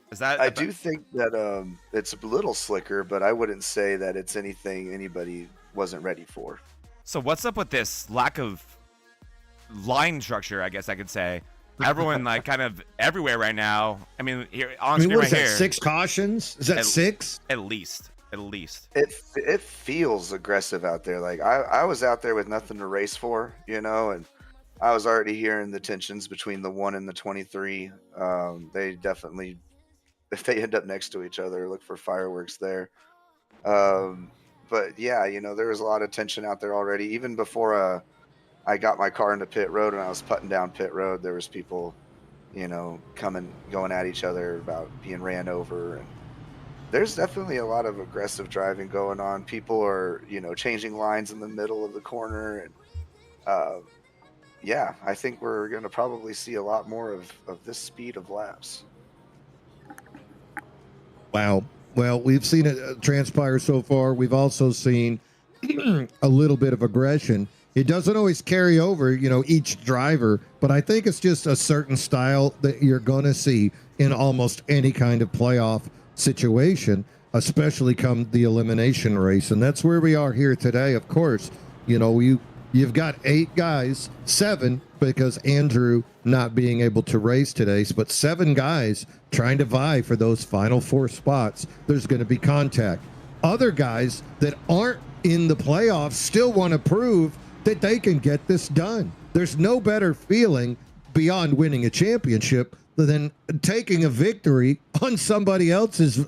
is that? I do think that it's a little slicker, but I wouldn't say that it's anything anybody wasn't ready for. So what's up with this lack of line structure, I guess I could say? Everyone like kind of everywhere right now. I mean, here on screen what right is that, here. 6 cautions? Is that 6? At least. It feels aggressive out there. Like I was out there with nothing to race for, and I was already hearing the tensions between the 1 and the 23. They definitely, if they end up next to each other, look for fireworks there. But yeah, there was a lot of tension out there already. Even before I got my car into pit road and I was putting down pit road, there was people, going at each other about being ran over. And there's definitely a lot of aggressive driving going on. People are, changing lines in the middle of the corner. And yeah, I think we're going to probably see a lot more of this speed of laps. Wow. Well, we've seen it transpire so far. We've also seen a little bit of aggression. It doesn't always carry over, each driver, but I think it's just a certain style that you're going to see in almost any kind of playoff situation, especially come the elimination race. And that's where we are here today. Of course, you've got 8 guys, 7 because Andrew not being able to race today, but 7 guys trying to vie for those final 4 spots. There's going to be contact. Other guys that aren't in the playoffs still want to prove that they can get this done. There's no better feeling beyond winning a championship than taking a victory on somebody else's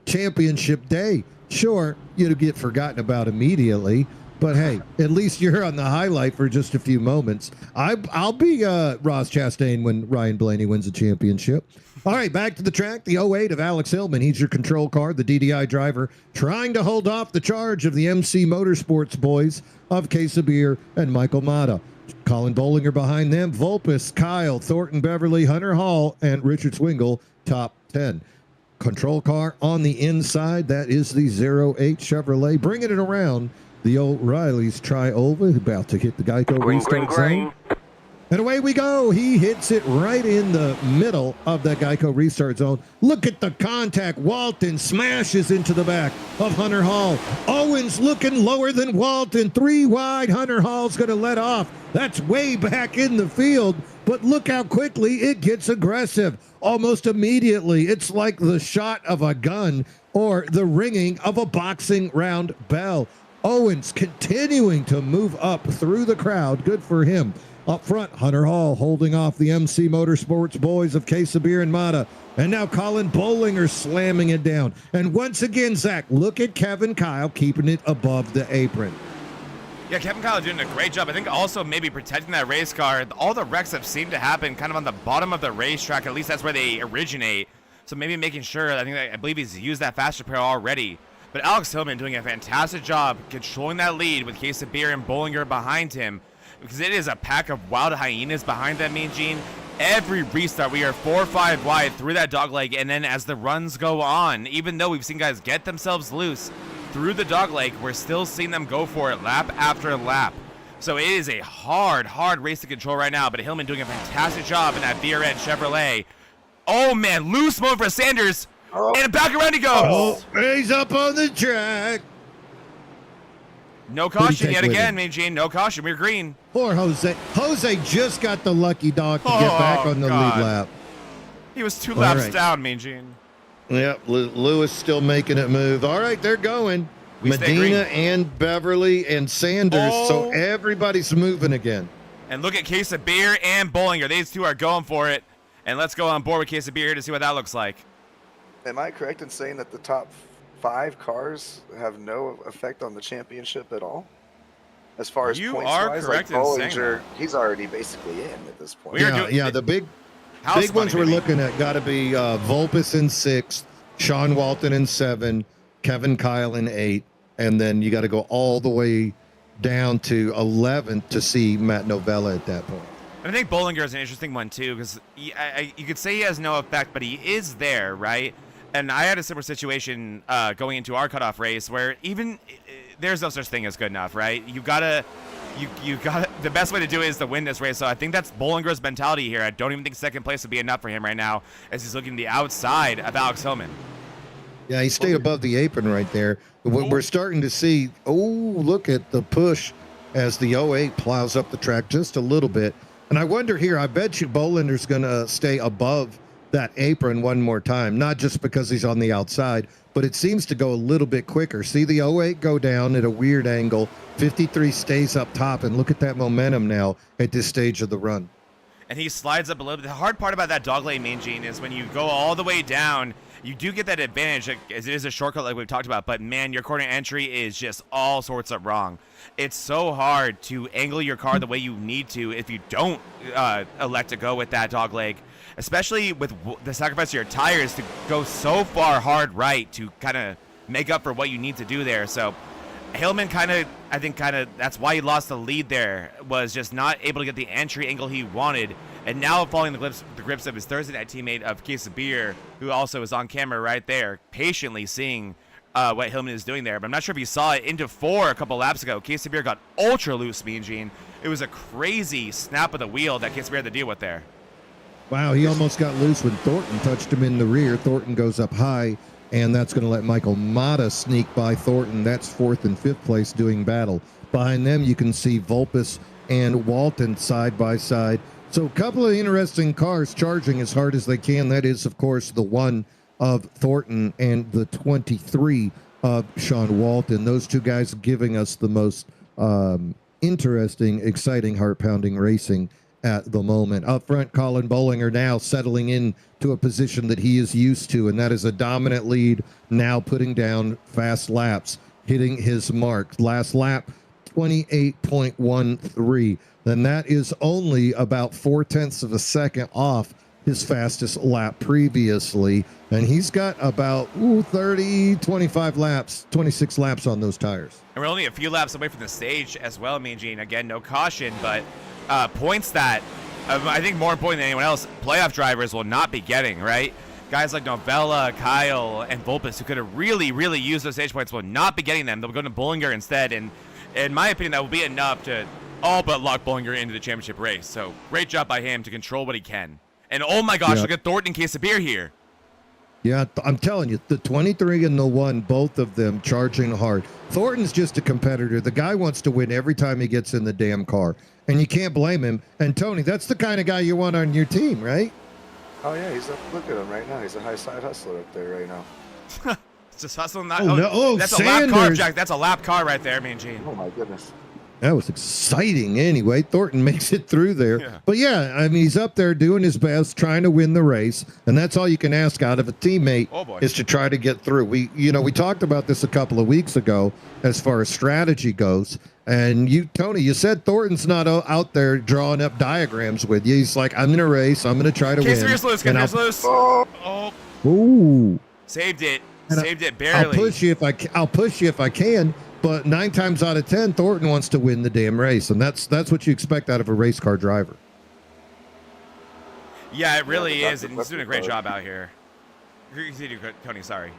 championship day. Sure, you get forgotten about immediately, but hey, at least you're on the highlight for just a few moments. I'll be Ross Chastain when Ryan Blaney wins a championship. All right, back to the track. The 08 of Alex Hillman. He's your control car, the DDI driver, trying to hold off the charge of the MC Motorsports boys of Case of Beer and Michael Mata. Colin Bollinger behind them. Volpus, Kyle, Thornton Beverly, Hunter Hall, and Richard Swingle, top 10. Control car on the inside. That is the 08 Chevrolet. Bringing it around. The O'Reilly's Tri-Ova, about to hit the Geico restart zone. And away we go. He hits it right in the middle of the Geico restart zone. Look at the contact. Walton smashes into the back of Hunter Hall. Owens looking lower than Walton. 3 wide. Hunter Hall's going to let off. That's way back in the field. But look how quickly it gets aggressive. Almost immediately. It's like the shot of a gun or the ringing of a boxing round bell. Owens continuing to move up through the crowd. Good for him. Up front, Hunter Hall holding off the MC Motorsports boys of Case of Beer and Mata. And now Colin Bollinger slamming it down. And once again, Zach, look at Kevin Kyle keeping it above the apron. Yeah, Kevin Kyle doing a great job. I think also maybe protecting that race car. All the wrecks have seemed to happen kind of on the bottom of the racetrack. At least that's where they originate. So maybe making sure, I believe he's used that faster pair already. But Alex Hillman doing a fantastic job controlling that lead with Case of Beer and Bollinger behind him. Because it is a pack of wild hyenas behind them, Mean Gene. Every restart, we are 4 or 5 wide through that dogleg. And then as the runs go on, even though we've seen guys get themselves loose through the dogleg, we're still seeing them go for it lap after lap. So it is a hard race to control right now. But Hillman doing a fantastic job in that VRN Chevrolet. Oh, man, loose moment for Sanders. Oh. And back around he goes. Oh, he's up on the track. No caution yet again, Mean Gene. No caution. We're green. Poor Jose. Jose just got the lucky dog to get back on the lead lap. He was 2 laps down, Mean Gene. Yep, Lewis still making it move. All right, they're going. We Medina and Beverly and Sanders, so everybody's moving again. And look at Case of Beer and Bollinger. These two are going for it. And let's go on board with Case of Beer to see what that looks like. Am I correct in saying that the top 5 cars have no effect on the championship at all? As far as You points are wise, correct like in saying Bollinger, that. he's already basically in at this point. Yeah, the big ones we're looking at got to be Volpus in 6th, Sean Walton in 7, Kevin Kyle in 8, and then you got to go all the way down to 11th to see Matt Novella at that point. I think Bollinger is an interesting one, too, because you could say he has no effect, but he is there, right? And I had a similar situation going into our cutoff race where even there's no such thing as good enough, right? You gotta, the best way to do it is to win this race. So I think that's Bollinger's mentality here. I don't even think second place would be enough for him right now as he's looking the outside of Alex Hillman. Yeah, he stayed above the apron right there. We're starting to see, look at the push as the 08 plows up the track just a little bit. And I wonder here, I bet you Bollinger's going to stay above that apron one more time, not just because he's on the outside, but it seems to go a little bit quicker. See the 08 go down at a weird angle. 53 stays up top, and look at that momentum now at this stage of the run. And he slides up a little bit. The hard part about that dogleg, Mean Gene, is when you go all the way down, you do get that advantage, as it is a shortcut like we've talked about, but man, your corner entry is just all sorts of wrong. It's so hard to angle your car the way you need to if you don't elect to go with that dogleg, especially with the sacrifice of your tires to go so far hard right to kind of make up for what you need to do there. So Hillman I think that's why he lost the lead there, was just not able to get the entry angle he wanted. And now following the grips of his Thursday night teammate of Case of Beer, who also is on camera right there, patiently seeing what Hillman is doing there. But I'm not sure if you saw it into 4 a couple laps ago. Case of Beer got ultra loose, Mean Gene. It was a crazy snap of the wheel that Case of Beer had to deal with there. Wow, he almost got loose when Thornton touched him in the rear. Thornton goes up high, and that's going to let Michael Mata sneak by Thornton. That's 4th and 5th place doing battle. Behind them, you can see Volpus and Walton side by side. So a couple of interesting cars charging as hard as they can. That is, of course, the 1 of Thornton and the 23 of Sean Walton. Those two guys giving us the most interesting, exciting, heart-pounding racing at the moment. Up front, Colin Bollinger now settling in to a position that he is used to, and that is a dominant lead, now putting down fast laps, hitting his mark. Last lap, 28.13. Then that is only about 0.4 of a second off his fastest lap previously, and he's got about 25 laps, 26 laps on those tires. And we're only a few laps away from the stage as well, Mean Gene. Again, no caution, but points that I think more important than anyone else, playoff drivers will not be getting, right? Guys like Novella, Kyle, and Volpus, who could have really, really used those stage points, will not be getting them. They'll go to Bollinger instead, and in my opinion, that will be enough to all but lock Bollinger into the championship race. So great job by him to control what he can. And oh my gosh, look at Thornton and Case of Beer here. Yeah, I'm telling you, the 23 and the 1, both of them charging hard. Thornton's just a competitor. The guy wants to win every time he gets in the damn car, and you can't blame him. And Tony, that's the kind of guy you want on your team, right? Oh yeah, look at him right now. He's a high side hustler up there right now. It's just hustling. That's Sanders. a lap car, Jack. That's a lap car right there, Mean Gene. Oh my goodness. That was exciting anyway. Thornton makes it through there. Yeah. But yeah, I mean, he's up there doing his best, trying to win the race. And that's all you can ask out of a teammate is to try to get through. We talked about this a couple of weeks ago as far as strategy goes. And you, Tony, you said Thornton's not out there drawing up diagrams with you. He's like, I'm in a race. I'm going to try to win. Case loose. Case loose. Oh. Ooh. Saved it. And Saved it barely. I'll push you if I can. But 9 times out of 10, Thornton wants to win the damn race, and that's what you expect out of a race car driver. Yeah, it really is, and he's doing a great job out here. Tony, sorry.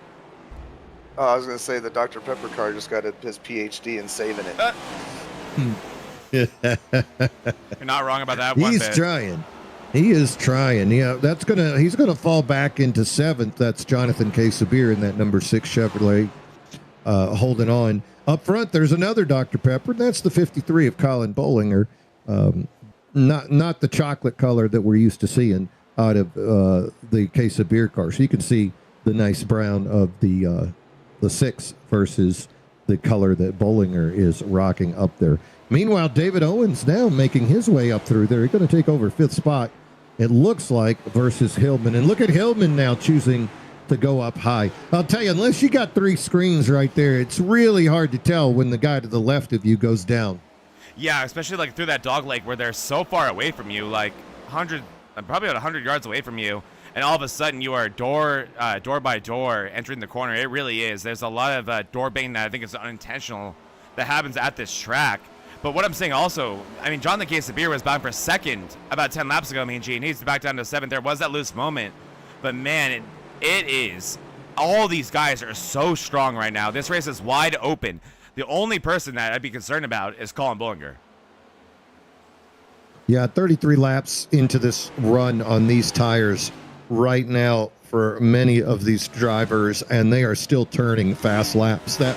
Oh, I was going to say the Dr. Pepper car just got his PhD in saving it. You're not wrong about that one He's bit. trying. He is trying. Yeah, he's gonna fall back into 7th. That's Jonathan K. Sabir in that number 6 Chevrolet, holding on. Up front, there's another Dr. Pepper. That's the 53 of Colin Bollinger. Not the chocolate color that we're used to seeing out of the case of beer car. So you can see the nice brown of the 6 versus the color that Bollinger is rocking up there. Meanwhile, David Owens now making his way up through there. He's going to take over 5th spot, it looks like, versus Hillman. And look at Hillman now choosing to go up high. I'll tell you, unless you got 3 screens right there, it's really hard to tell when the guy to the left of you goes down. Yeah, especially like through that dog leg where they're so far away from you, like probably about 100 yards away from you, and all of a sudden you are door by door entering the corner. It really is. There's a lot of door banging that I think is unintentional that happens at this track. But what I'm saying also, I mean, Jonathan K. Sabir was bound for 2nd about 10 laps ago, and he's back down to 7th. There was that loose moment, but man, it is. All these guys are so strong right now. This race is wide open. The only person that I'd be concerned about is Colin Bollinger. Yeah, 33 laps into this run on these tires right now for many of these drivers, and they are still turning fast laps. That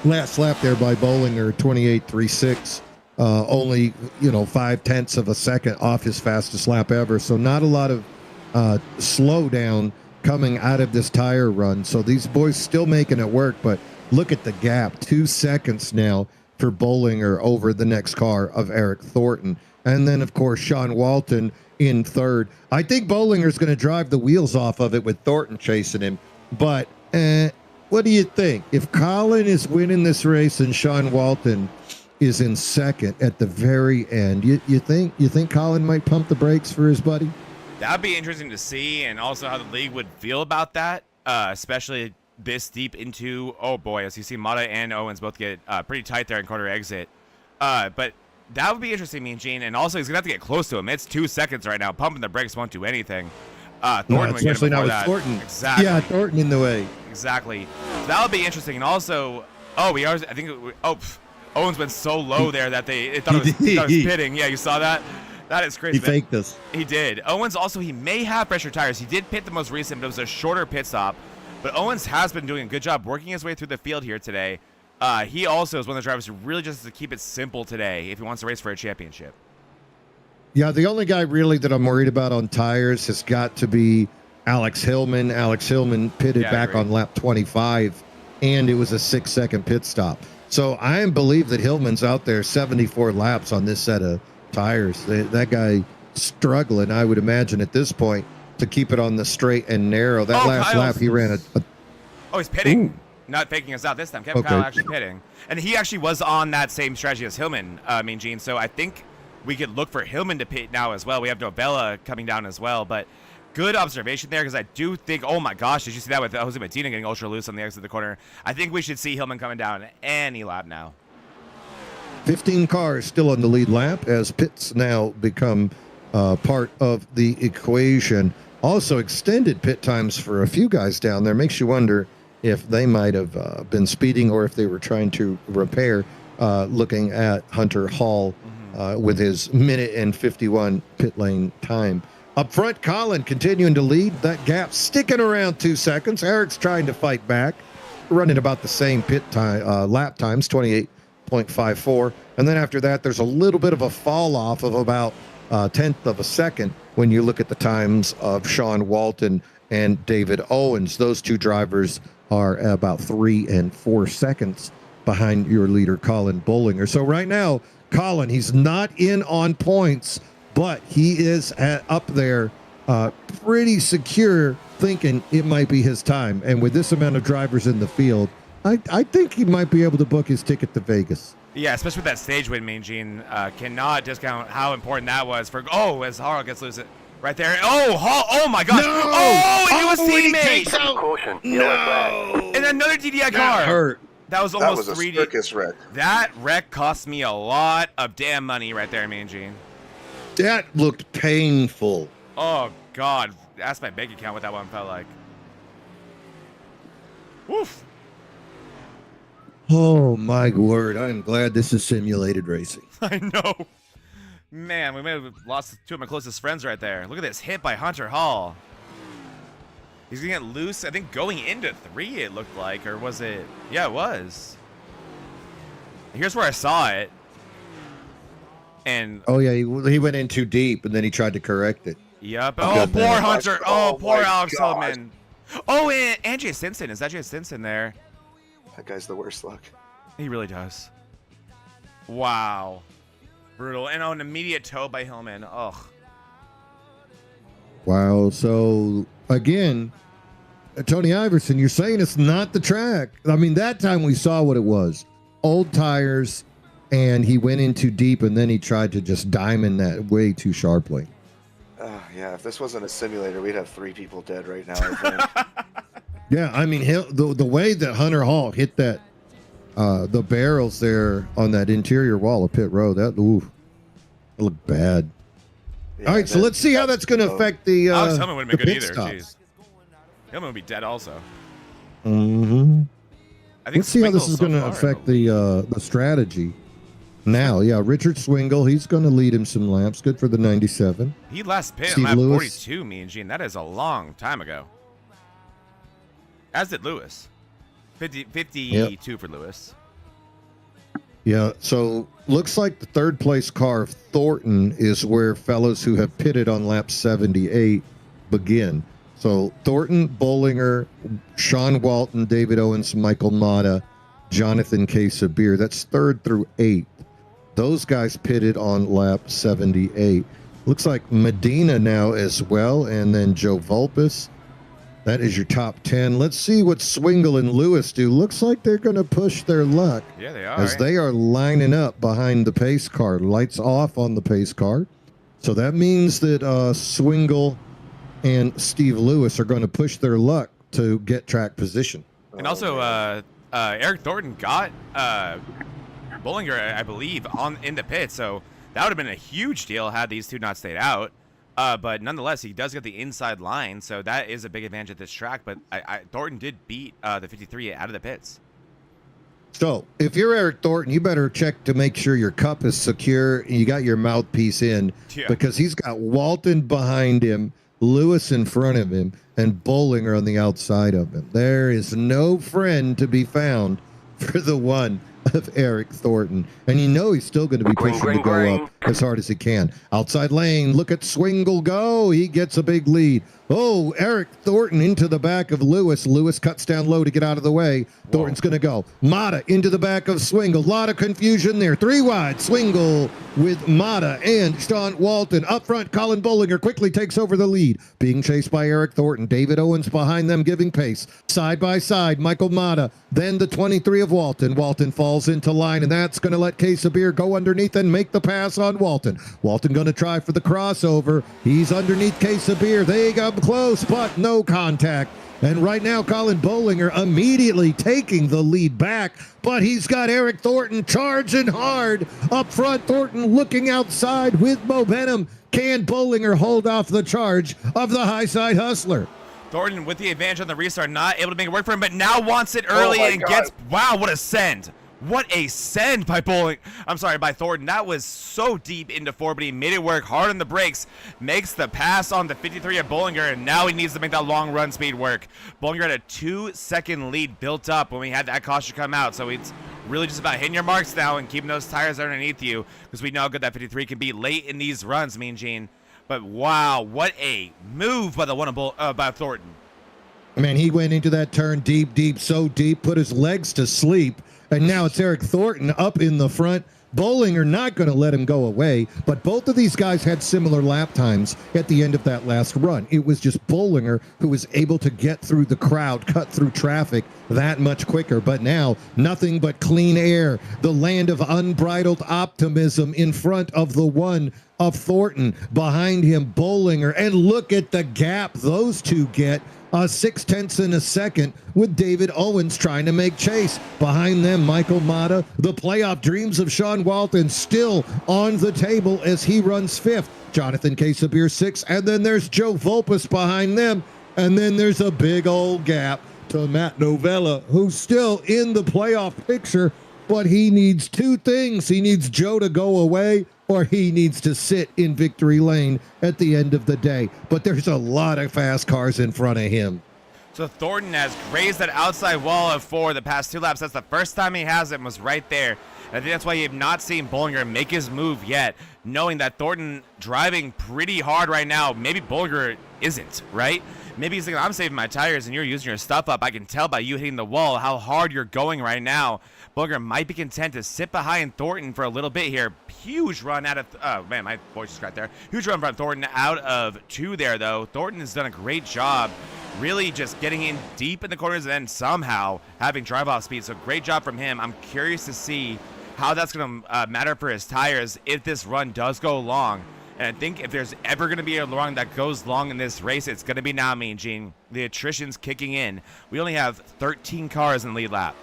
last lap there by Bollinger, 28.36, only 0.5 of a second off his fastest lap ever. So not a lot of slowdown coming out of this tire run. So these boys still making it work, but look at the gap, 2 seconds now for Bollinger over the next car of Eric Thornton. And then, of course, Sean Walton in 3rd. I think Bollinger's going to drive the wheels off of it with Thornton chasing him. But what do you think? If Colin is winning this race and Sean Walton is in 2nd at the very end, you think Colin might pump the brakes for his buddy? That'd be interesting to see, and also how the league would feel about that, especially this deep into, oh boy, as you see Mata and Owens both get pretty tight there in corner exit. But that would be interesting, Mean Gene, and also he's going to have to get close to him. It's 2 seconds right now. Pumping the brakes won't do anything. Thornton would get him before that. Thornton. Exactly. Yeah, Thornton in the way. Exactly. So that would be interesting, and also, Owens went so low there that they thought it was pitting. Yeah, you saw that? That is crazy. He faked this. He did. Owens also, he may have pressure tires. He did pit the most recent, but it was a shorter pit stop. But Owens has been doing a good job working his way through the field here today. He also is one of the drivers who really just has to keep it simple today if he wants to race for a championship. Yeah, the only guy really that I'm worried about on tires has got to be Alex Hillman. Alex Hillman pitted back on lap 25, and it was a 6-second pit stop. So I believe that Hillman's out there 74 laps on this set of tires. That guy struggling, I would imagine, at this point to keep it on the straight and narrow. That last lap, he ran a he's pitting. Ooh. Not faking us out this time. Kevin Kyle actually pitting. And he actually was on that same strategy as Hillman, Mean Gene. So I think we could look for Hillman to pit now as well. We have Novella coming down as well. But good observation there, because I do think, oh my gosh, did you see that with Jose Medina getting ultra loose on the exit of the corner? I think we should see Hillman coming down any lap now. 15 cars still on the lead lap as pits now become part of the equation. Also extended pit times for a few guys down there. Makes you wonder if they might have been speeding or if they were trying to repair, looking at Hunter Hall with his minute and 51 pit lane time. Up front, Colin continuing to lead. That gap sticking around 2 seconds. Eric's trying to fight back, running about the same pit time, lap times, 28.54. And then after that, there's a little bit of a fall off of about a tenth of a second when you look at the times of Sean Walton and David Owens. Those two drivers are about 3 and 4 seconds behind your leader, Colin Bollinger. So right now, Colin, he's not in on points, but he is up there pretty secure, thinking it might be his time. And with this amount of drivers in the field, I think he might be able to book his ticket to Vegas. Yeah, especially with that stage win, Mean Gene. Cannot discount how important that was for. Oh, as Harl gets loose, right there. Oh, Hall. Oh my gosh. No! Oh, and he was teammate. Caution. No! And another DDI car. That hurt. That was That almost was a 3D. circus wreck. That wreck cost me a lot of damn money right there, Mean Gene. That looked painful. Oh God, ask my bank account what that one felt like. Woof. Oh my word! I'm glad this is simulated racing. I know. Man, we may have lost two of my closest friends right there. Look at this hit by Hunter Hall. He's gonna get loose, I think, going into 3, it looked like. Or was it? Yeah, it was. Here's where I saw it. And Oh yeah, he went in too deep, and then he tried to correct it. yep. Oh, Oh, good poor man. Hunter. Oh, Oh, poor my Alex gosh. Hillman. Oh, and Jay Stinson. Is that Jay Stinson there? That guy's the worst luck. He really does. Wow. Brutal. And an immediate toe by Hillman. Ugh. Wow. So again, Tony Iverson, you're saying it's not the track. I mean, that time we saw what it was. Old tires, and he went in too deep, and then he tried to just diamond that way too sharply. Yeah, if this wasn't a simulator, we'd have 3 people dead right now. I think. Yeah, I mean, the way that Hunter Hall hit that, the barrels there on that interior wall of pit road, that looked bad. Yeah, All right, so let's see how that's going to affect the Alex Hillman wouldn't the be good pit either. stops. Jeez. Hillman would be dead also. Mm-hmm. I think Let's see how this Swingle's is so going to far, affect though. the strategy. Now, yeah, Richard Swingle, he's going to lead him some laps. Good for the 97. He last pit Steve in lap Lewis. 42, Mean Gene. That is a long time ago. As did Lewis. 52 for Lewis. Yeah, so looks like the third place car of Thornton is where fellows who have pitted on lap 78 begin. So Thornton, Bollinger, Sean Walton, David Owens, Michael Mata, Jonathan K. Sabir. That's 3rd through 8th. Those guys pitted on lap 78. Looks like Medina now as well, and then Joe Vulpes. That is your top 10. Let's see what Swingle and Lewis do. Looks like they're going to push their luck. Yeah, they are. As they are lining up behind the pace car. Lights off on the pace car. So that means that Swingle and Steve Lewis are going to push their luck to get track position. And also, Eric Thornton got Bollinger, I believe, in the pit. So that would have been a huge deal had these two not stayed out. But nonetheless, he does get the inside line, so that is a big advantage at this track. But Thornton did beat the 53 out of the pits. So if you're Eric Thornton, you better check to make sure your cup is secure and you got your mouthpiece in, because he's got Walton behind him, Lewis in front of him, and Bollinger on the outside of him. There is no friend to be found for the one of Eric Thornton. And you know he's still going to be pushing to go up as hard as he can. Outside lane, look at Swingle go. He gets a big lead. Oh, Eric Thornton into the back of Lewis. Lewis cuts down low to get out of the way. Thornton's going to go. Mata into the back of Swingle. A lot of confusion there. 3 wide. Swingle with Mata and Sean Walton. Up front, Colin Bollinger quickly takes over the lead. Being chased by Eric Thornton. David Owens behind them giving pace. Side by side, Michael Mata. Then the 23 of Walton. Walton falls into line, and that's going to let Sabir go underneath and make the pass on Walton. Walton going to try for the crossover. He's underneath Sabir. They got close, but no contact. And right now, Colin Bollinger immediately taking the lead back, but he's got Eric Thornton charging hard. Up front, Thornton looking outside with momentum. Can Bollinger hold off the charge of the high side hustler? Thornton with the advantage on the restart, not able to make it work for him, but now wants it early and gets, wow, what a send. What a send by by Thornton. That was so deep into 4, but he made it work hard on the brakes, makes the pass on the 53 of Bollinger, and now he needs to make that long run speed work. Bollinger had a 2-second lead built up when we had that caution come out, so it's really just about hitting your marks now and keeping those tires underneath you, because we know how good that 53 can be late in these runs, Mean Gene. But wow, what a move by the one by Thornton. Man, he went into that turn deep, so deep, put his legs to sleep, And now it's Eric Thornton up in the front. Bollinger not going to let him go away, but both of these guys had similar lap times at the end of that last run. It was just Bollinger who was able to get through the crowd, cut through traffic that much quicker. But now, nothing but clean air, the land of unbridled optimism in front of the one of Thornton. Behind him, Bollinger. And look at the gap those two get. 0.6 in a second with David Owens trying to make chase. Behind them, Michael Mata. The playoff dreams of Sean Walton still on the table as he runs fifth. Jonathan Casabier 6th. And then there's Joe Volpus behind them. And then there's a big old gap to Matt Novella, who's still in the playoff picture, but he needs two things. He needs Joe to go away, or he needs to sit in victory lane at the end of the day. But there's a lot of fast cars in front of him. So Thornton has grazed that outside wall of 4 the past 2 laps. That's the first time he has it, was right there. And I think that's why you have not seen Bollinger make his move yet, knowing that Thornton driving pretty hard right now. Maybe Bollinger isn't, right? Maybe he's thinking, I'm saving my tires and you're using your stuff up. I can tell by you hitting the wall how hard you're going right now. Bollinger might be content to sit behind Thornton for a little bit here. Huge run out of, oh man, my voice is right there. Huge run from Thornton out of 2 there though. Thornton has done a great job really just getting in deep in the corners and then somehow having drive-off speed. So great job from him. I'm curious to see how that's going to matter for his tires if this run does go long. And I think if there's ever going to be a run that goes long in this race, it's going to be now, Mean Gene. The attrition's kicking in. We only have 13 cars in the lead lap.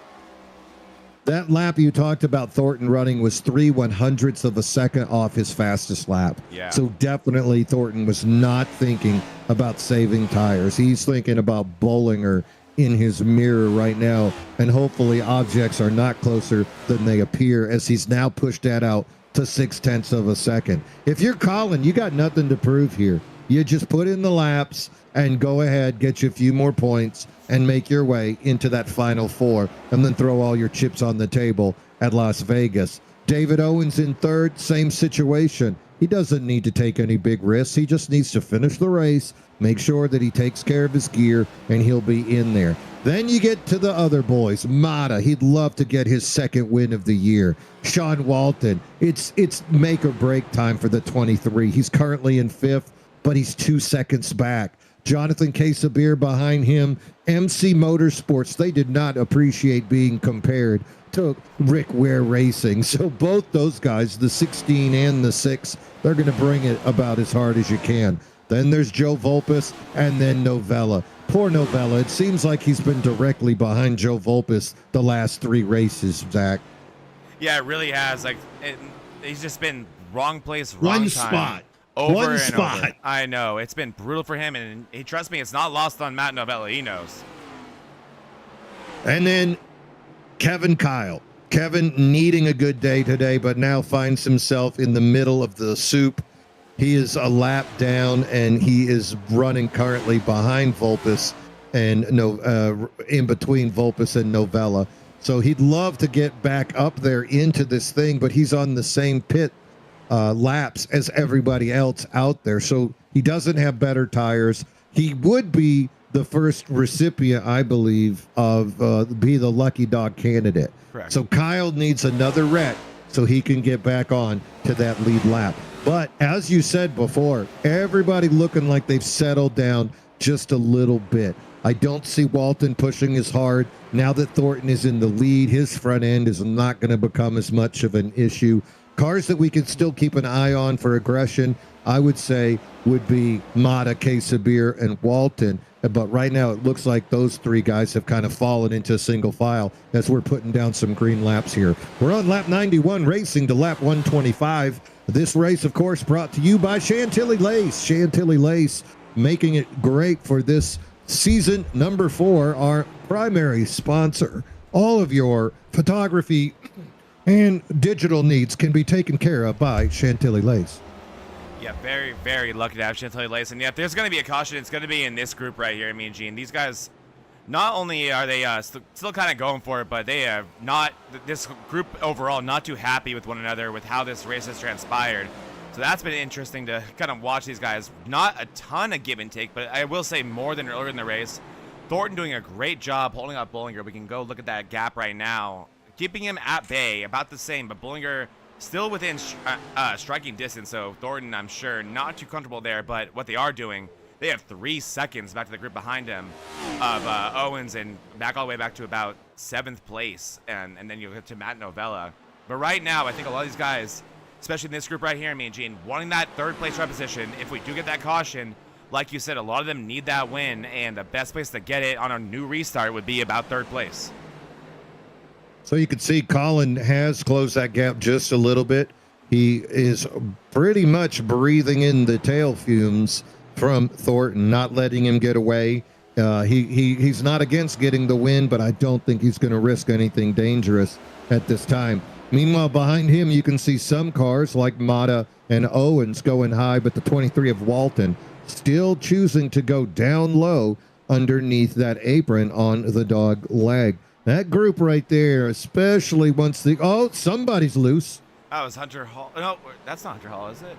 That lap you talked about Thornton running was 3/100ths of a second off his fastest lap. Yeah. So definitely Thornton was not thinking about saving tires. He's thinking about Bollinger in his mirror right now, and hopefully objects are not closer than they appear as he's now pushed that out to 0.6 of a second. If you're Colin, you got nothing to prove here. You just put in the laps and go ahead, get you a few more points, and make your way into that final 4, and then throw all your chips on the table at Las Vegas. David Owens in 3rd, same situation. He doesn't need to take any big risks. He just needs to finish the race, make sure that he takes care of his gear, and he'll be in there. Then you get to the other boys. Mata, he'd love to get his 2nd win of the year. Sean Walton, it's make or break time for the 23. He's currently in 5th, but he's 2 seconds back. Jonathan Casabier behind him. MC Motorsports, they did not appreciate being compared to Rick Ware Racing. So both those guys, the 16 and the 6, they're going to bring it about as hard as you can. Then there's Joe Volpus and then Novella. Poor Novella. It seems like he's been directly behind Joe Volpus the last 3 races, Zach. Yeah, it really has. He's just been wrong place, wrong One time. spot. Over One and spot. over. I know. It's been brutal for him, and trust me, it's not lost on Matt Novella. He knows. And then Kevin Kyle. Kevin needing a good day today, but now finds himself in the middle of the soup. He is a lap down, and he is running currently behind Volpus and in between Volpus and Novella. So he'd love to get back up there into this thing, but he's on the same pit laps as everybody else out there. So he doesn't have better tires. He would be the first recipient, I believe, of be the lucky dog candidate. Correct. So Kyle needs another wreck so he can get back on to that lead lap. But as you said before, everybody looking like they've settled down just a little bit. I don't see Walton pushing as hard. Now that Thornton is in the lead, his front end is not going to become as much of an issue. Cars that we can still keep an eye on for aggression, I would say, would be Mata, Casabier, and Walton. But right now, it looks like those 3 guys have kind of fallen into a single file as we're putting down some green laps here. We're on lap 91, racing to lap 125. This race, of course, brought to you by Chantilly Lace. Chantilly Lace making it great for this season number 4, our primary sponsor. All of your photography and digital needs can be taken care of by Chantilly Lace. Yeah, very, very lucky to have Chantilly Lace. And yeah, if there's going to be a caution, it's going to be in this group right here, Mean Gene. These guys, not only are they still kind of going for it, but they have not, this group overall, not too happy with one another with how this race has transpired. So that's been interesting to kind of watch these guys. Not a ton of give and take, but I will say more than earlier in the race. Thornton doing a great job holding up Bollinger. We can go look at that gap right now. keeping him at bay, about the same, but Bollinger still within striking distance, so Thornton, I'm sure, not too comfortable there, but what they are doing, they have 3 seconds back to the group behind him of Owens and back all the way back to about 7th place, and then you'll get to Matt Novella. But right now, I think a lot of these guys, especially in this group right here, Mean Gene, wanting that 3rd place reposition, if we do get that caution, like you said, a lot of them need that win, and the best place to get it on a new restart would be about 3rd place. So you can see Colin has closed that gap just a little bit. He is pretty much breathing in the tail fumes from Thornton, not letting him get away. He's not against getting the win, but I don't think he's going to risk anything dangerous at this time. Meanwhile, behind him, you can see some cars like Mata and Owens going high, but the 23 of Walton still choosing to go down low underneath that apron on the dog leg. That group right there, especially once somebody's loose. That was Hunter Hall. No, that's not Hunter Hall, is it?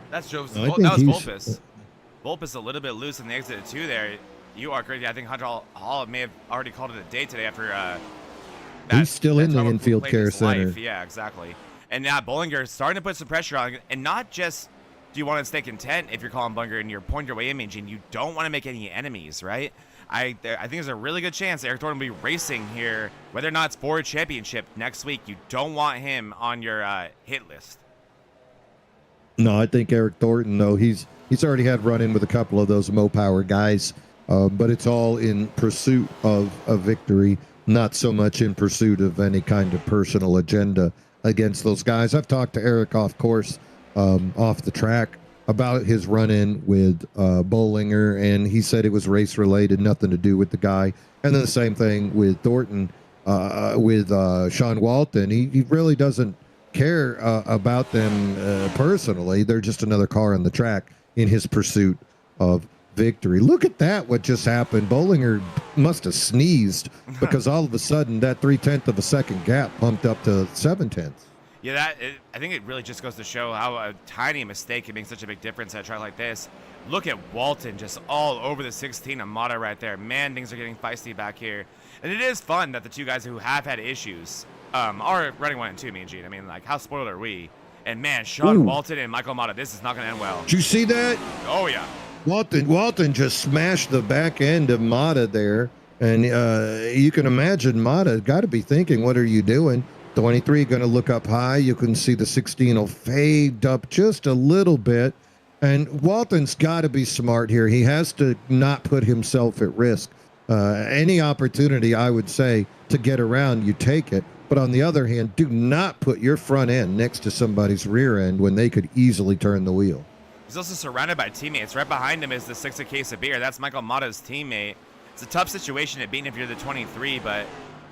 That's Joe. No, that was Volpus. Volpus a little bit loose in the exit of 2 there. You are crazy. I think Hunter Hall may have already called it a day today after he's still in the infield care center. Yeah, exactly. And now Bollinger is starting to put some pressure on, and not just do you want to stay content if you're calling Bollinger and you're pointing your way in, and you don't want to make any enemies, right? I think there's a really good chance Eric Thornton will be racing here, whether or not it's for a championship next week. You don't want him on your hit list. No, I think Eric Thornton, though, he's already had run-in with a couple of those Mo-Power guys, but it's all in pursuit of a victory, not so much in pursuit of any kind of personal agenda against those guys. I've talked to Eric off course, off the track, about his run-in with Bollinger, and he said it was race-related, nothing to do with the guy. And then the same thing with Thornton, with Sean Walton. He really doesn't care about them personally. They're just another car on the track in his pursuit of victory. Look at that, what just happened. Bollinger must have sneezed because all of a sudden that 0.3 of a second gap pumped up to 0.7. Yeah, I think it really just goes to show how a tiny mistake can make such a big difference at a track like this. Look at Walton just all over the 16 of Mata right there. Man, things are getting feisty back here. And it is fun that the 2 guys who have had issues are running 1 and 2, me and Gene. I mean, like, how spoiled are we? And man, Sean Walton and Michael Mata, this is not going to end well. Did you see that? Oh, yeah. Walton just smashed the back end of Mata there. And you can imagine Mata got to be thinking, what are you doing? 23 going to look up high. You can see the 16 will fade up just a little bit. And Walton's got to be smart here. He has to not put himself at risk. Any opportunity, I would say, to get around, you take it. But on the other hand, do not put your front end next to somebody's rear end when they could easily turn the wheel. He's also surrounded by teammates. Right behind him is the 6 of Case of Beer. That's Michael Mata's teammate. It's a tough situation at being if you're the 23, but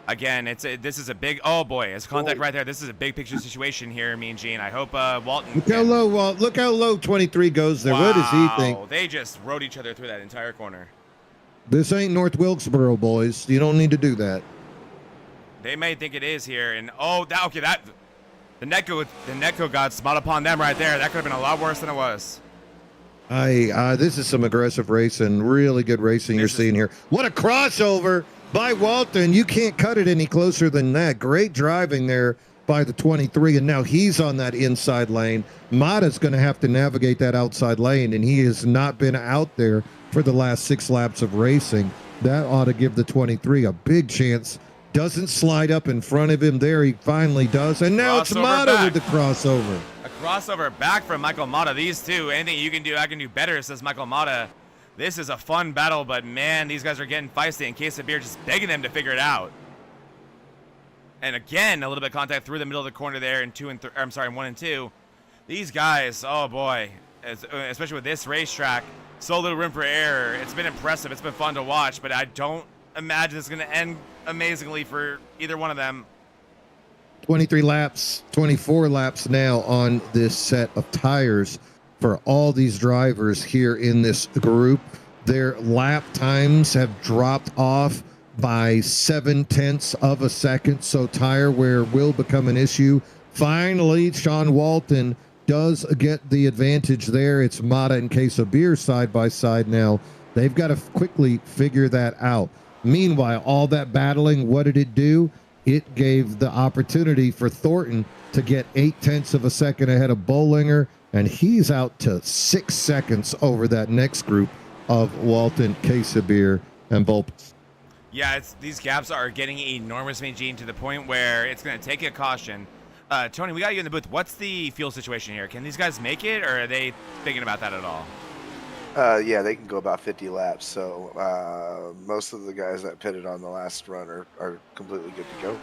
again, this is a big, oh boy, it's contact right there. This is a big picture situation here, me and Gene. I hope Walton. Look how low 23 goes there. Wow, what does he think? They just rode each other through that entire corner. This ain't North Wilkesboro, boys. You don't need to do that. They may think it is here, and the Netco got spot upon them right there. That could have been a lot worse than it was. This is some aggressive racing, really good racing you're seeing here. What a crossover by Walton. You can't cut it any closer than that. Great driving there by the 23, and now he's on that inside lane. Mata's going to have to navigate that outside lane, and he has not been out there for the last 6 laps of racing. That ought to give the 23 a big chance. Doesn't slide up in front of him there. He finally does, and now it's Mata with the crossover. A crossover back from Michael Mata. These two, anything you can do, I can do better, says Michael Mata. This is a fun battle, but man, these guys are getting feisty. In Case of Beer, just begging them to figure it out. And again, a little bit of contact through the middle of the corner there in 1 and 2. These guys, oh boy, especially with this racetrack, so little room for error. It's been impressive. It's been fun to watch, but I don't imagine it's going to end amazingly for either one of them. 23 laps, 24 laps now on this set of tires for all these drivers here in this group. Their lap times have dropped off by 0.7 of a second, so tire wear will become an issue. Finally, Sean Walton does get the advantage there. It's Mata and Case of Beer side by side now. They've got to quickly figure that out. Meanwhile, all that battling, what did it do? it gave the opportunity for Thornton to get 0.8 of a second ahead of Bollinger, and he's out to 6 seconds over that next group of Walton, Casabir, and Volpes. Yeah, these gaps are getting enormous, Gene, to the point where it's going to take a caution. Tony, we got you in the booth. What's the fuel situation here? Can these guys make it, or are they thinking about that at all? Yeah, they can go about 50 laps. So most of the guys that pitted on the last run are completely good to go.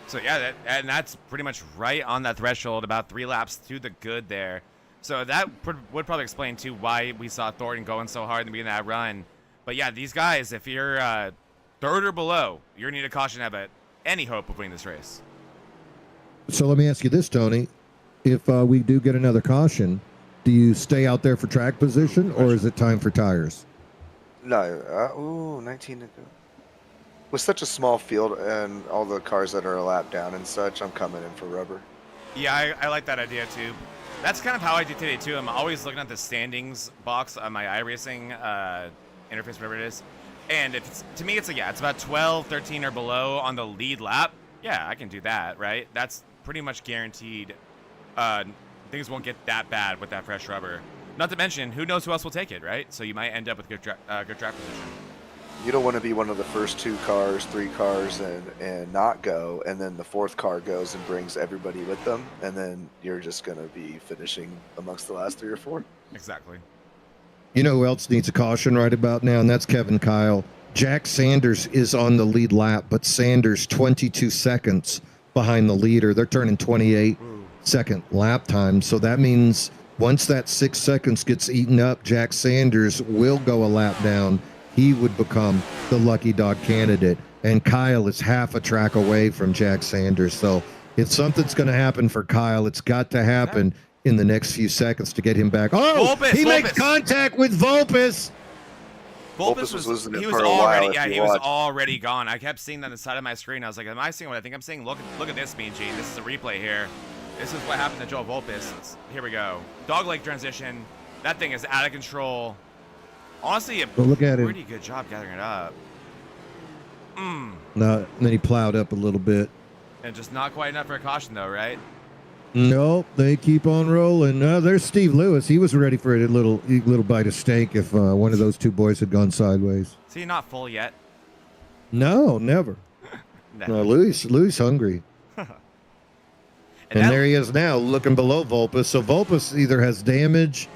So yeah, that's pretty much right on that threshold, about 3 laps to the good there. So that would probably explain too why we saw Thornton going so hard in the beginning of that run. But yeah, these guys, if you're third or below, you're going to need a caution to have any hope of winning this race. So let me ask you this, Tony. If we do get another caution, do you stay out there for track position, or is it time for tires? No. 19 to go. With such a small field and all the cars that are a lap down and such, I'm coming in for rubber. Yeah, I like that idea too. That's kind of how I do today too. I'm always looking at the standings box on my iRacing interface, whatever it is. And to me, it's about 12, 13 or below on the lead lap. Yeah, I can do that, right? That's pretty much guaranteed. Things won't get that bad with that fresh rubber. Not to mention, who knows who else will take it, right? So you might end up with good track position. You don't want to be one of the first 2 cars, 3 cars, and not go, and then the 4th car goes and brings everybody with them, and then you're just going to be finishing amongst the last 3 or 4. Exactly. You know who else needs a caution right about now, and that's Kevin Kyle. Jack Sanders is on the lead lap, but Sanders 22 seconds behind the leader. They're turning 28-second lap time, so that means once that 6 seconds gets eaten up, Jack Sanders will go a lap down. He would become the lucky dog candidate, and Kyle is half a track away from Jack Sanders. So if something's going to happen for Kyle, it's got to happen in the next few seconds to get him back. Oh, he makes contact with Volpes. Volpes was losing it for a while. Yeah, he was already gone. I kept seeing that on the side of my screen. I was like, am I seeing what I think I'm seeing? Look at this, Mean Gene. This is a replay here. This is what happened to Joe Volpes. Here we go. Dogleg transition. That thing is out of control. Honestly, look at pretty good job gathering it up. No, and then he plowed up a little bit. And just not quite enough for a caution, though, right? Nope, they keep on rolling. There's Steve Lewis. He was ready for a little bite of steak if one of those 2 boys had gone sideways. Is he not full yet? No, never. No, Louis hungry. and there he is now, looking below Volpes. So Volpes either has damage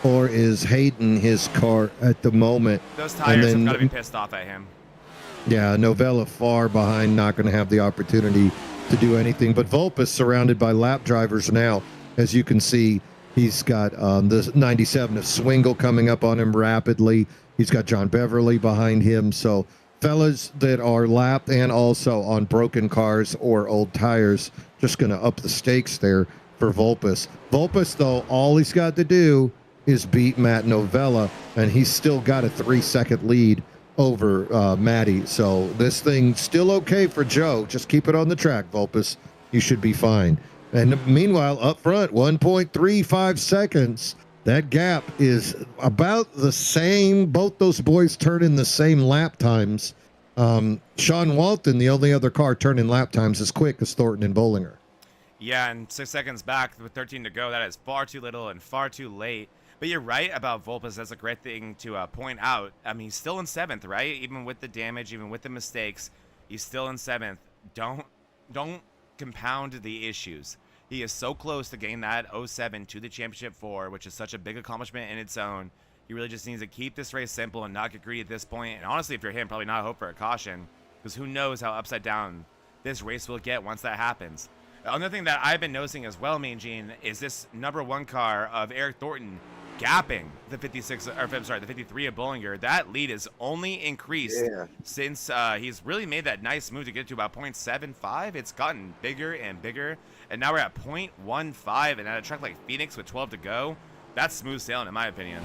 or is hating his car at the moment. Those tires have got to be pissed off at him. Yeah, Novella far behind, not going to have the opportunity to do anything. But Volpes surrounded by lap drivers now. As you can see, he's got the 97 of Swingle coming up on him rapidly. He's got John Beverly behind him. So fellas that are lapped and also on broken cars or old tires, just going to up the stakes there for Volpes. Volpes, though, all he's got to do is beat Matt Novella, and he's still got a 3-second lead over Matty. So this thing's still okay for Joe. Just keep it on the track, Volpes. You should be fine. And meanwhile, up front, 1.35 seconds. That gap is about the same. Both those boys turn in the same lap times. Sean Walton, the only other car turning lap times as quick as Thornton and Bollinger. Yeah, and 6 seconds back with 13 to go. That is far too little and far too late. But you're right about Volpes. That's a great thing to point out. I mean, he's still in 7th, right? Even with the damage, even with the mistakes, he's still in 7th. Don't compound the issues. He is so close to getting that 07 to the championship 4, which is such a big accomplishment in its own. He really just needs to keep this race simple and not get greedy at this point. And honestly, if you're him, probably not hope for a caution, because who knows how upside down this race will get once that happens. Another thing that I've been noticing as well, Mean Gene, is this #1 car of Eric Thornton gapping the 53 of Bollinger. That lead is only increased since he's really made that nice move to get to about 0.75. It's gotten bigger and bigger, and now we're at 0.15, and at a track like Phoenix with 12 to go, that's smooth sailing in my opinion.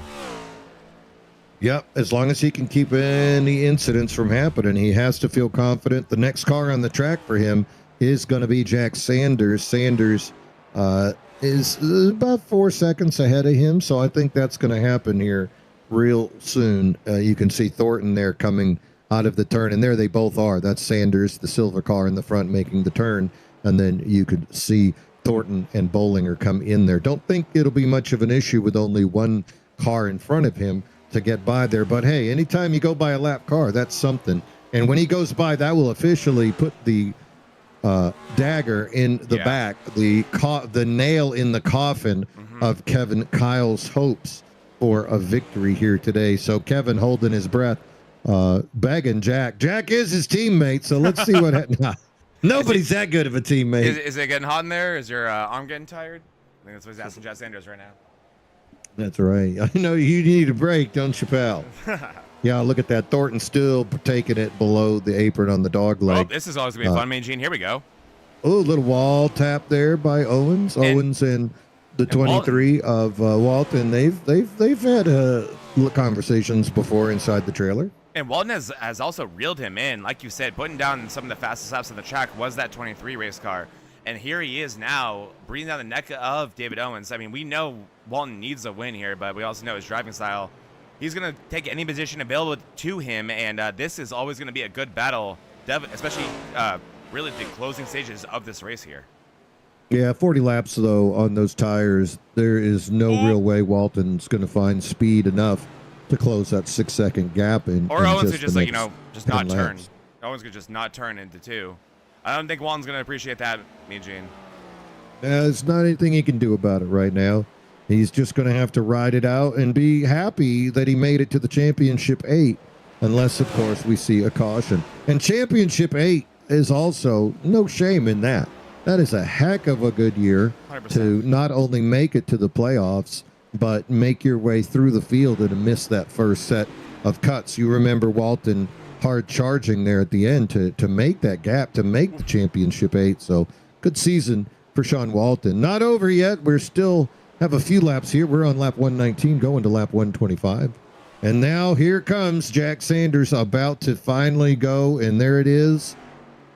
Yep, as long as he can keep any incidents from happening, he has to feel confident. The next car on the track for him is going to be Jack Sanders. Sanders is about 4 seconds ahead of him, so I think that's going to happen here real soon. You can see Thornton there coming out of the turn. And there they both are. That's Sanders, the silver car in the front, making the turn. And then you could see Thornton and Bollinger come in there. Don't think it'll be much of an issue with only one car in front of him to get by there. But hey, anytime you go by a lap car, that's something. And when he goes by, that will officially put the dagger in the back, the nail in the coffin of Kevin Kyle's hopes for a victory here today. So Kevin holding his breath, begging Jack. Jack is his teammate, so let's see what happens. Nobody's that good of a teammate. Is it getting hot in there? Is your arm getting tired? I think that's what he's asking Jack Sanders right now. That's right. I know you need a break, don't you, pal? Yeah, look at that. Thornton still taking it below the apron on the dog leg. Oh, this is always going to be fun, Mean Gene. Here we go. Oh, a little wall tap there by Owens. Owens and the 23 of Walton. They've had conversations before inside the trailer. And Walton has also reeled him in. Like you said, putting down some of the fastest laps on the track was that 23 race car. And here he is now, breathing down the neck of David Owens. I mean, we know Walton needs a win here, but we also know his driving style. He's going to take any position available to him, and this is always going to be a good battle, especially really the closing stages of this race here. Yeah, 40 laps, though, on those tires. There is no real way Walton's going to find speed enough to close that 6-second gap. Or Owens could just, like, just not turn. Owens could just not turn into 2. I don't think Walton's going to appreciate that, Mean Gene. There's not anything he can do about it right now. He's just going to have to ride it out and be happy that he made it to the Championship 8, unless, of course, we see a caution. And Championship 8 is also no shame in that. That is a heck of a good year 100%. to not only make it to the playoffs, but make your way through the field and miss that first set of cuts. You remember Walton hard charging there at the end to make that gap, to make the Championship 8. So good season for Sean Walton. Not over yet. We're still have a few laps here. We're on lap 119 going to lap 125. And now here comes Jack Sanders about to finally go. And there it is.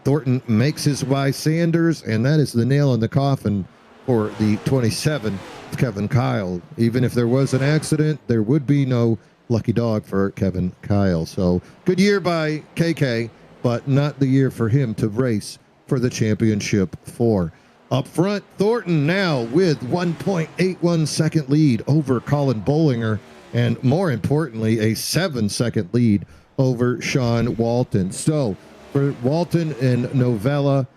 Thornton makes his way Sanders. And that is the nail in the coffin for the 27 of Kevin Kyle. Even if there was an accident, there would be no lucky dog for Kevin Kyle. So good year by KK, but not the year for him to race for the Championship 4. Up front, Thornton now with 1.81 second lead over Colin Bollinger, and more importantly, a 7-second lead over Sean Walton. So for Walton and Novella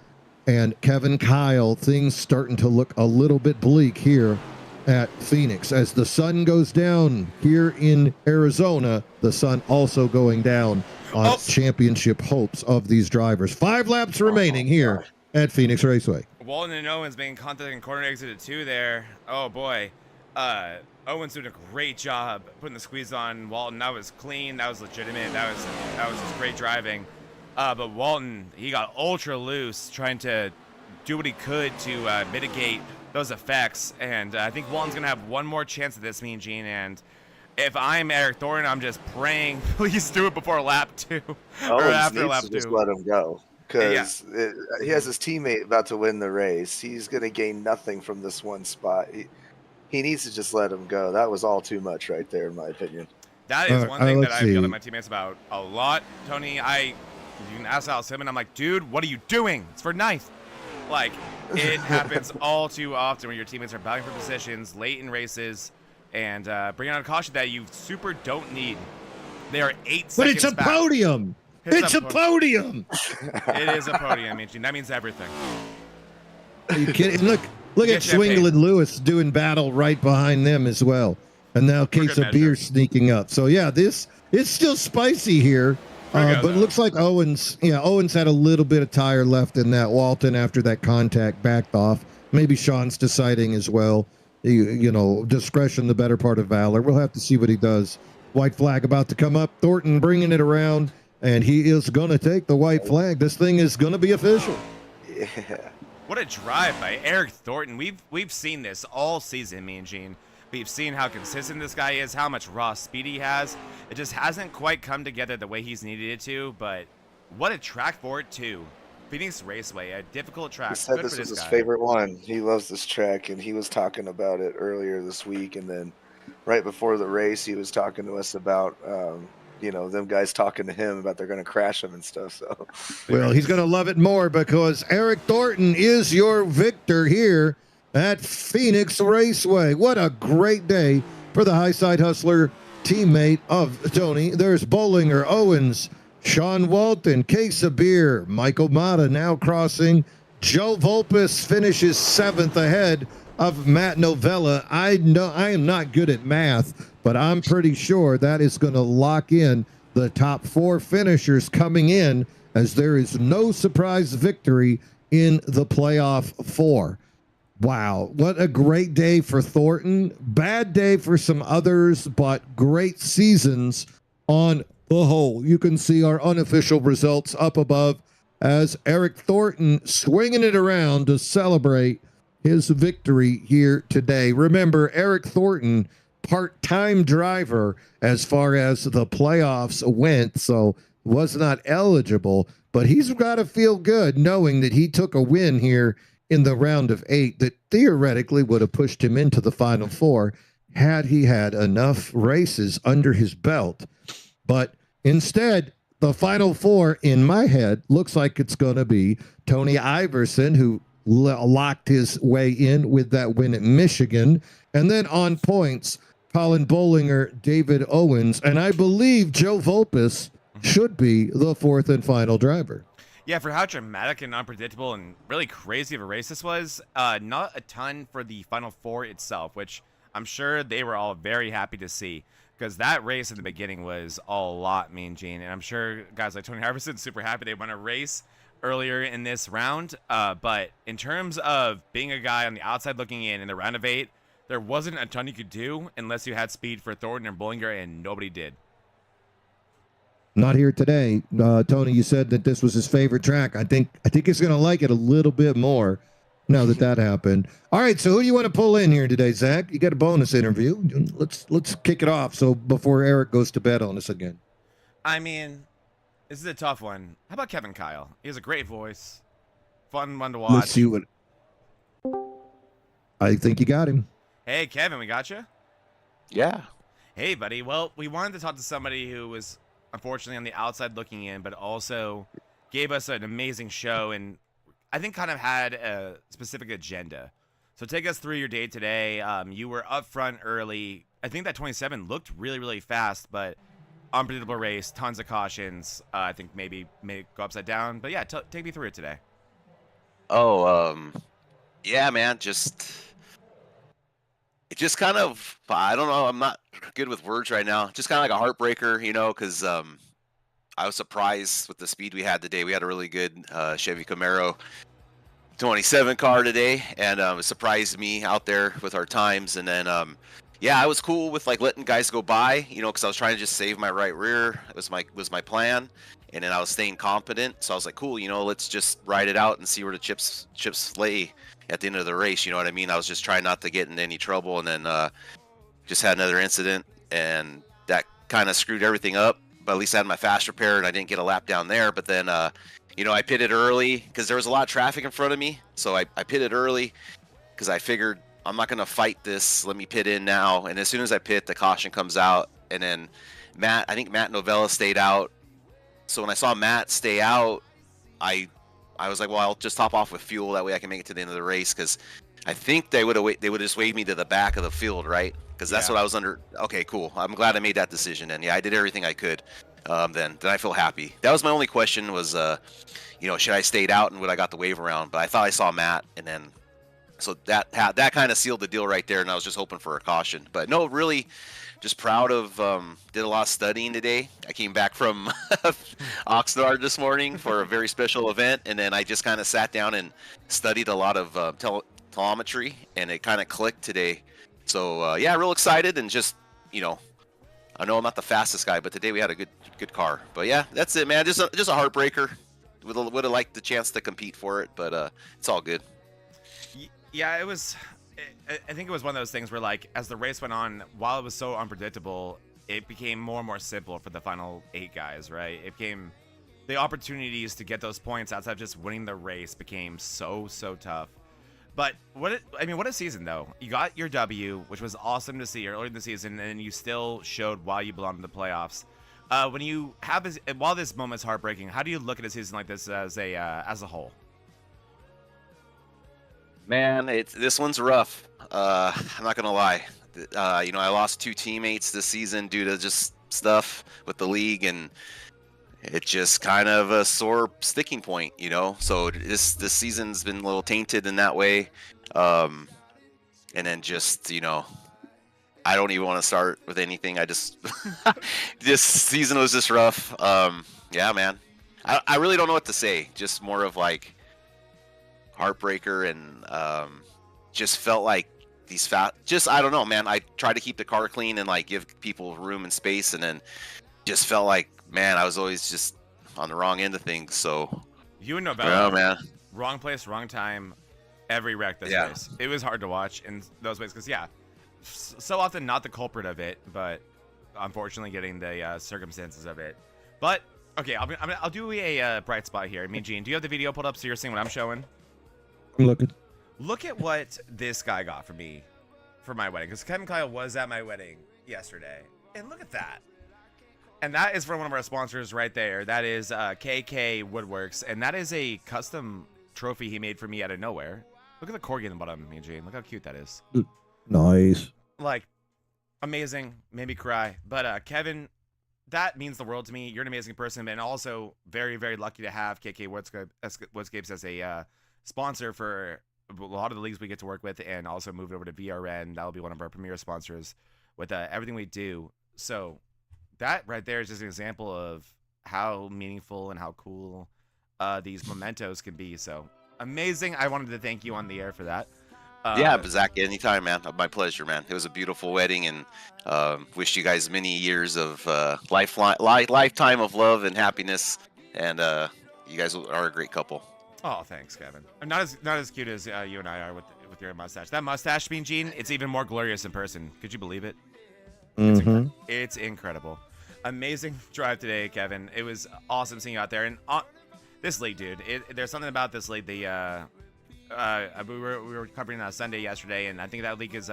and Kevin Kyle, things starting to look a little bit bleak here at Phoenix as the sun goes down here in Arizona. The sun also going down on championship hopes of these drivers. 5 laps remaining here at Phoenix Raceway. Walton and Owens being contacted in corner exit at 2 there. Oh boy. Owens doing a great job putting the squeeze on Walton. That was clean. That was legitimate. That was just great driving. But Walton, he got ultra loose trying to do what he could to mitigate those effects. And I think Walton's going to have one more chance at this, Mean Gene. And if I'm Eric Thornton, I'm just praying, please do it before lap 2 or after lap 2. Just let him go. Because he has his teammate about to win the race. He's going to gain nothing from this one spot. He needs to just let him go. That was all too much right there, in my opinion. That is one thing that I've yelled at my teammates about a lot, Tony. You can ask Alice him, and I'm like, dude, what are you doing? It's for ninth. Like, it happens all too often when your teammates are battling for positions late in races and bringing on a caution that you super don't need. They are 8 seconds But it's a back. podium. It's a podium. It is a podium, Mean Gene. That means everything. Are you kidding? Look at Swingle and Lewis doing battle right behind them as well. And now case of beer sneaking up. So, yeah, it's still spicy here. But it looks like Owens had a little bit of tire left in that. Walton, after that contact, backed off. Maybe Sean's deciding as well. Discretion, the better part of valor. We'll have to see what he does. White flag about to come up. Thornton bringing it around. And he is going to take the white flag. This thing is going to be official. Yeah. What a drive by Eric Thornton. We've seen this all season, Mean Gene. We've seen how consistent this guy is, how much raw speed he has. It just hasn't quite come together the way he's needed it to, but what a track for it, too. Phoenix Raceway, a difficult track. He said this was his favorite one. He loves this track, and he was talking about it earlier this week, and then right before the race, he was talking to us about them guys talking to him about they're going to crash him and stuff. So, well, he's going to love it more because Eric Thornton is your victor here at Phoenix Raceway. What a great day for the High Side Hustler teammate of Tony. There's Bollinger, Owens, Sean Walton, Case of Beer, Michael Mata now crossing. Joe Volpus finishes 7th ahead of Matt Novella. I am not good at math, but I'm pretty sure that is going to lock in the top 4 finishers coming in, as there is no surprise victory in the playoff 4. Wow, what a great day for Thornton. Bad day for some others, but great seasons on the whole. You can see our unofficial results up above as Eric Thornton swinging it around to celebrate his victory here today. Remember, Eric Thornton, part-time driver as far as the playoffs went, so was not eligible, but he's got to feel good knowing that he took a win here in the round of 8 that theoretically would have pushed him into the Final 4 had he had enough races under his belt. But instead, the Final 4 in my head looks like it's going to be Tony Iverson, who locked his way in with that win at Michigan. And then on points, Colin Bollinger, David Owens, and I believe Joe Volpus should be the 4th and final driver. Yeah, for how dramatic and unpredictable and really crazy of a race this was, not a ton for the Final 4 itself, which I'm sure they were all very happy to see, because that race in the beginning was a lot, Mean Gene, and I'm sure guys like Tony Iverson's super happy they won a race earlier in this round, but in terms of being a guy on the outside looking in the round of 8, there wasn't a ton you could do unless you had speed for Thornton and Bollinger, and nobody did. Not here today. Tony, you said that this was his favorite track. I think he's going to like it a little bit more now that happened. All right, so who do you want to pull in here today, Zach? You got a bonus interview. Let's kick it off so before Eric goes to bed on us again. I mean, this is a tough one. How about Kevin Kyle? He has a great voice. Fun one to watch. Let's see what... I think you got him. Hey, Kevin, we got you? Yeah. Hey, buddy. Well, we wanted to talk to somebody who was unfortunately on the outside looking in, but also gave us an amazing show and I think kind of had a specific agenda. So take us through your day today. You were up front early. I think that 27 looked really, really fast, but unpredictable race, tons of cautions. I think maybe may go upside down. But yeah, take me through it today. Yeah, man, it just kind of, I don't know, I'm not good with words right now. Just kind of like a heartbreaker, because I was surprised with the speed we had today. We had a really good Chevy Camaro 27 car today, and it surprised me out there with our times. And then, yeah, I was cool with like letting guys go by, because I was trying to just save my right rear. It was my plan. And then I was staying confident, so I was like, cool, let's just ride it out and see where the chips lay at the end of the race. You know what I mean? I was just trying not to get in any trouble, and then just had another incident, and that kind of screwed everything up. But at least I had my fast repair, and I didn't get a lap down there. But then, I pitted early because there was a lot of traffic in front of me. So I pitted early because I figured I'm not going to fight this. Let me pit in now. And as soon as I pit, the caution comes out, and then I think Matt Novella stayed out. So when I saw Matt stay out, I was like, well, I'll just top off with fuel. That way I can make it to the end of the race, because I think they would just waved me to the back of the field, right? Because that's what I was under. Okay, cool. I'm glad I made that decision. And yeah, I did everything I could. Then I feel happy. That was my only question was, should I stayed out and would I got the wave around? But I thought I saw Matt, and then so that kind of sealed the deal right there. And I was just hoping for a caution. But no, really. Just proud of, did a lot of studying today. I came back from Oxnard this morning for a very special event, and then I just kind of sat down and studied a lot of telemetry, and it kind of clicked today. So, yeah, real excited, and just, I know I'm not the fastest guy, but today we had a good car. But, yeah, that's it, man. Just a heartbreaker. Would have liked the chance to compete for it, but it's all good. Yeah, it was... I think it was one of those things where, like, as the race went on, while it was so unpredictable, it became more and more simple for the final 8 guys, right? It became the opportunities to get those points outside of just winning the race became so tough. But what a season though. You got your W, which was awesome to see earlier in the season, and you still showed why you belonged in the playoffs. When you have this, while this moment's heartbreaking, how do you look at a season like this as a whole? Man, this one's rough. I'm not gonna lie. You know, I lost 2 teammates this season due to just stuff with the league, and it's just kind of a sore sticking point, you know. So this season's been a little tainted in that way, and then just, you know, I don't even want to start with anything. I just this season was just rough. Yeah, man. I really don't know what to say. Just more of like heartbreaker, and just felt like these I don't know, man. I tried to keep the car clean and like give people room and space, and then just felt like, man, I was always just on the wrong end of things. So you and Novella, oh, man, wrong place, wrong time, every wreck this race. It was hard to watch in those ways because so often not the culprit of it, but unfortunately getting the circumstances of it. But okay, I'll do a bright spot here. I mean, Gene, do you have the video pulled up so you're seeing what I'm showing? I'm looking. Look at what this guy got for me for my wedding, because Kevin Kyle was at my wedding yesterday, and look at that. And that is from one of our sponsors right there. That is KK Woodworks, and that is a custom trophy he made for me out of nowhere. Look at the corgi in the bottom, me and Gene. Look how cute that is. Nice. Like, amazing. Made me cry. But Kevin, that means the world to me. You're an amazing person, and also very, very lucky to have KK Woodscapes as a sponsor for a lot of the leagues we get to work with, and also moved over to VRN. That'll be one of our premier sponsors with everything we do. So that right there is just an example of how meaningful and how cool these mementos can be. So amazing. I wanted to thank you on the air for that. Yeah, but Zach, anytime, man. My pleasure, man. It was a beautiful wedding, and wish you guys many years of lifetime of love and happiness. And you guys are a great couple. Oh, thanks, Kevin. I'm not as cute as you and I are with your mustache. That mustache, Mean Gene, it's even more glorious in person. Could you believe it? It's incredible. Amazing drive today, Kevin. It was awesome seeing you out there. And this league, dude, there's something about this league. We were covering Sunday yesterday, and I think that league is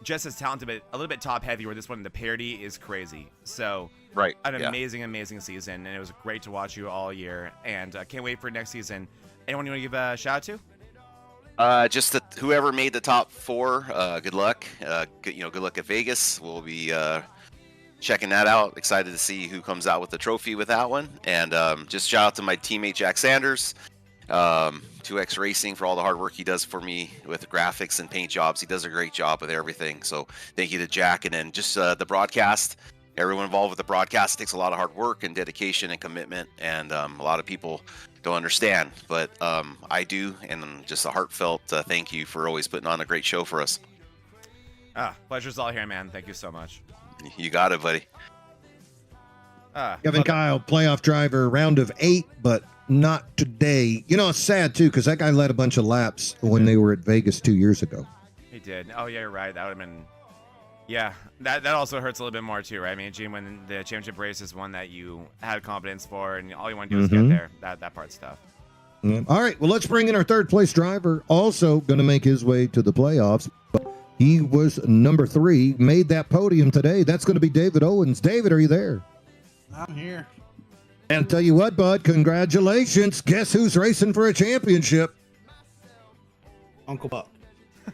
just as talented, but a little bit top heavy. Where this one, the parity is crazy. So amazing season, and it was great to watch you all year. And can't wait for next season. Anyone you want to give a shout out to? Just whoever made the top 4. Good luck. Good luck at Vegas. We'll be checking that out. Excited to see who comes out with the trophy with that one. And just shout out to my teammate Jack Sanders. 2X Racing for all the hard work he does for me with graphics and paint jobs. He does a great job with everything. So thank you to Jack. And then just the broadcast, everyone involved with the broadcast. It takes a lot of hard work and dedication and commitment. And a lot of people don't understand, but I do. And just a heartfelt thank you for always putting on a great show for us. Pleasure's all here, man. Thank you so much. You got it, buddy. Kevin Kyle, playoff driver, round of 8, but not today. You know, it's sad, too, because that guy led a bunch of laps when they were at Vegas 2 years ago. He did. Oh, yeah, you're right. That would have been... Yeah, that also hurts a little bit more, too, right? I mean, Gene, when the championship race is one that you had confidence for, and all you want to do is get there, that part's tough. All right, well, let's bring in our third-place driver, also going to make his way to the playoffs. But he was number 3, made that podium today. That's going to be David Owens. David, are you there? I'm here. And tell you what, bud, congratulations. Guess who's racing for a championship? Uncle Buck.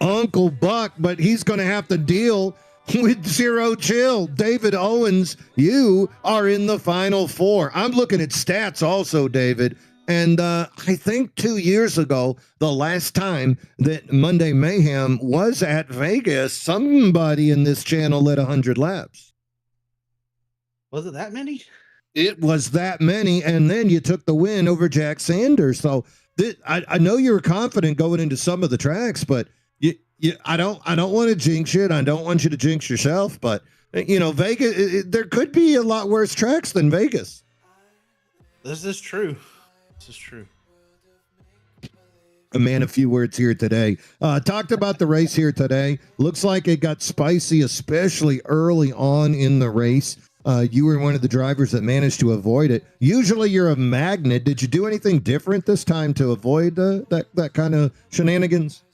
Uncle Buck, but he's going to have to deal with Zero Chill. David Owens, you are in the final 4. I'm looking at stats also, David. And I think 2 years ago, the last time that Monday Mayhem was at Vegas, somebody in this channel led 100 laps. Was it that many? It was that many, and then you took the win over Jack Sanders. So I know you were confident going into some of the tracks, but I don't want to jinx it. I don't want you to jinx yourself, but you know, Vegas, there could be a lot worse tracks than Vegas. This is true. This is true. A man, a few words here today. Talked about the race here today. Looks like it got spicy, especially early on in the race. You were one of the drivers that managed to avoid it. Usually you're a magnet. Did you do anything different this time to avoid that kind of shenanigans?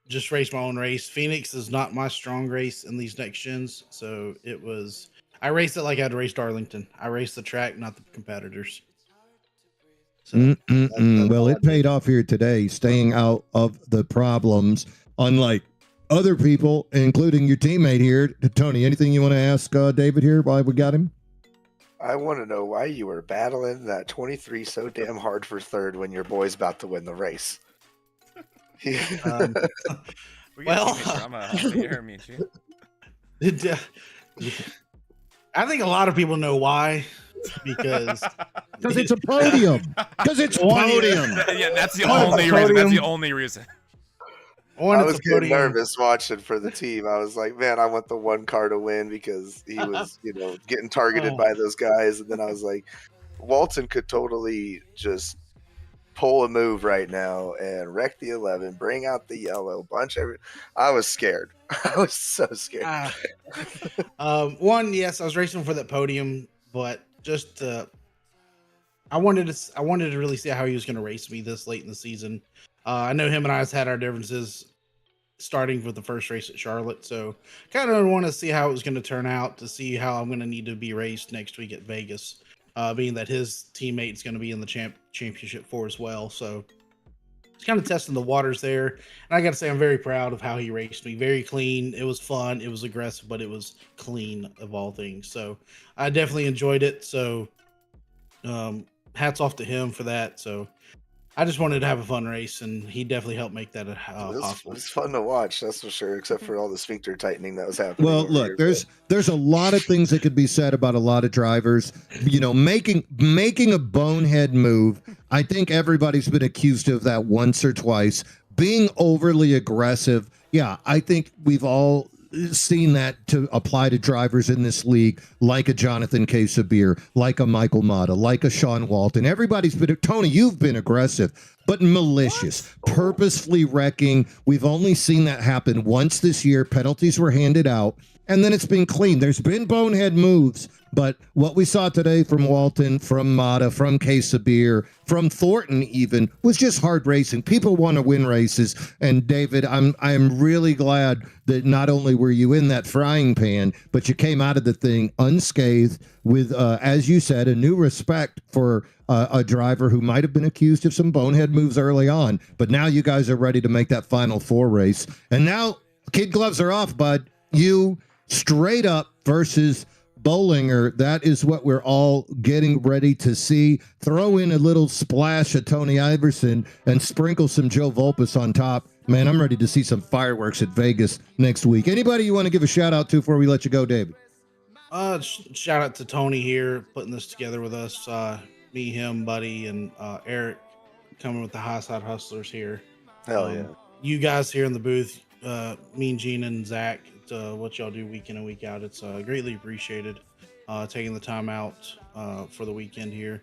Just race my own race. Phoenix is not my strong race in these next gens, so it was. I raced it like I'd raced Arlington. I raced the track, not the competitors. So well, it paid off here today, staying out of the problems, unlike other people, including your teammate here. Tony, anything you want to ask David here while we got him? I want to know why you were battling that 23 so damn hard for third when your boy's about to win the race. Well, I think a lot of people know why. Because it's a podium. Because it's podium. Yeah, that's the only reason. That's the only reason. I was getting nervous watching for the team. I was like, man, I want the one car to win because he was, getting targeted by those guys. And then I was like, Walton could totally just pull a move right now and wreck the 11, bring out the yellow bunch. I was scared. I was so scared. Yes, I was racing for that podium, but just I wanted to really see how he was going to race me this late in the season. I know him and I has had our differences starting with the first race at Charlotte, so kind of want to see how it was going to turn out, to see how I'm going to need to be raced next week at Vegas, being that his teammate is going to be in the championship 4 as well. So it's kind of testing the waters there, and I got to say I'm very proud of how he raced me. Very clean. It was fun. It was aggressive, but it was clean of all things. So I definitely enjoyed it. So hats off to him for that. So I just wanted to have a fun race, and he definitely helped make that possible. It's fun to watch, that's for sure, except for all the sphincter tightening that was happening. Well, look, there's a lot of things that could be said about a lot of drivers. Making a bonehead move. I think everybody's been accused of that once or twice. Being overly aggressive. Yeah, I think we've all seen that to apply to drivers in this league, like a Jonathan K. Sabir, like a Michael Mata, like a Sean Walton. Everybody's been, Tony, you've been aggressive, but malicious, purposefully wrecking. We've only seen that happen once this year. Penalties were handed out, and then it's been clean. There's been bonehead moves, but what we saw today from Walton, from Mata, from K. Sabir, from Thornton even, was just hard racing. People want to win races, and David, I'm really glad that not only were you in that frying pan, but you came out of the thing unscathed with, as you said, a new respect for a driver who might have been accused of some bonehead moves early on, but now you guys are ready to make that Final Four race. And now kid gloves are off, bud. You straight up versus Bollinger. That is what we're all getting ready to see. Throw in a little splash of Tony Iverson and sprinkle some Joe Volpus on top. Man, I'm ready to see some fireworks at Vegas next week. Anybody you want to give a shout out to before we let you go, David? Shout out to Tony here, putting this together with us. Me, him, Buddy, and Eric coming with the High Side Hustlers here. Hell yeah. You guys here in the booth, me and Gene and Zach, what y'all do week in and week out. It's greatly appreciated, taking the time out for the weekend here.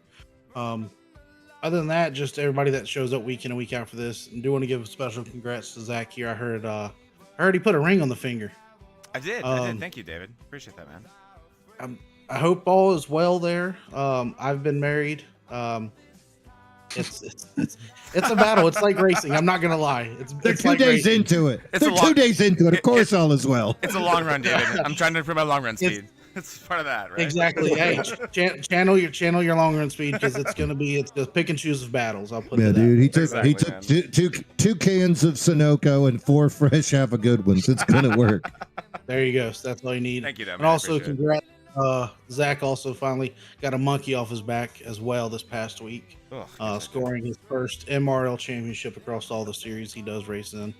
Other than that, just everybody that shows up week in and week out for this. And do want to give a special congrats to Zach here. I heard he put a ring on the finger. I did. Thank you, David. Appreciate that, man. I hope all is well there. I've been married. It's a battle. It's like racing. I'm not gonna lie. They're 2 days racing. into it. They're 2 days into it. Of course, all is well. It's a long run, David. I'm trying to improve my long run speed. It's part of that, right? Exactly. Hey, channel your long run speed, because it's just pick and choose of battles. I'll put it. Yeah, dude. He took two cans of Sunoco and 4 fresh have a good ones. It's gonna work. There you go. So that's all you need. Thank you, David. And also congrats. Zach also finally got a monkey off his back as well this past week, scoring his first MRL championship across all the series he does race in.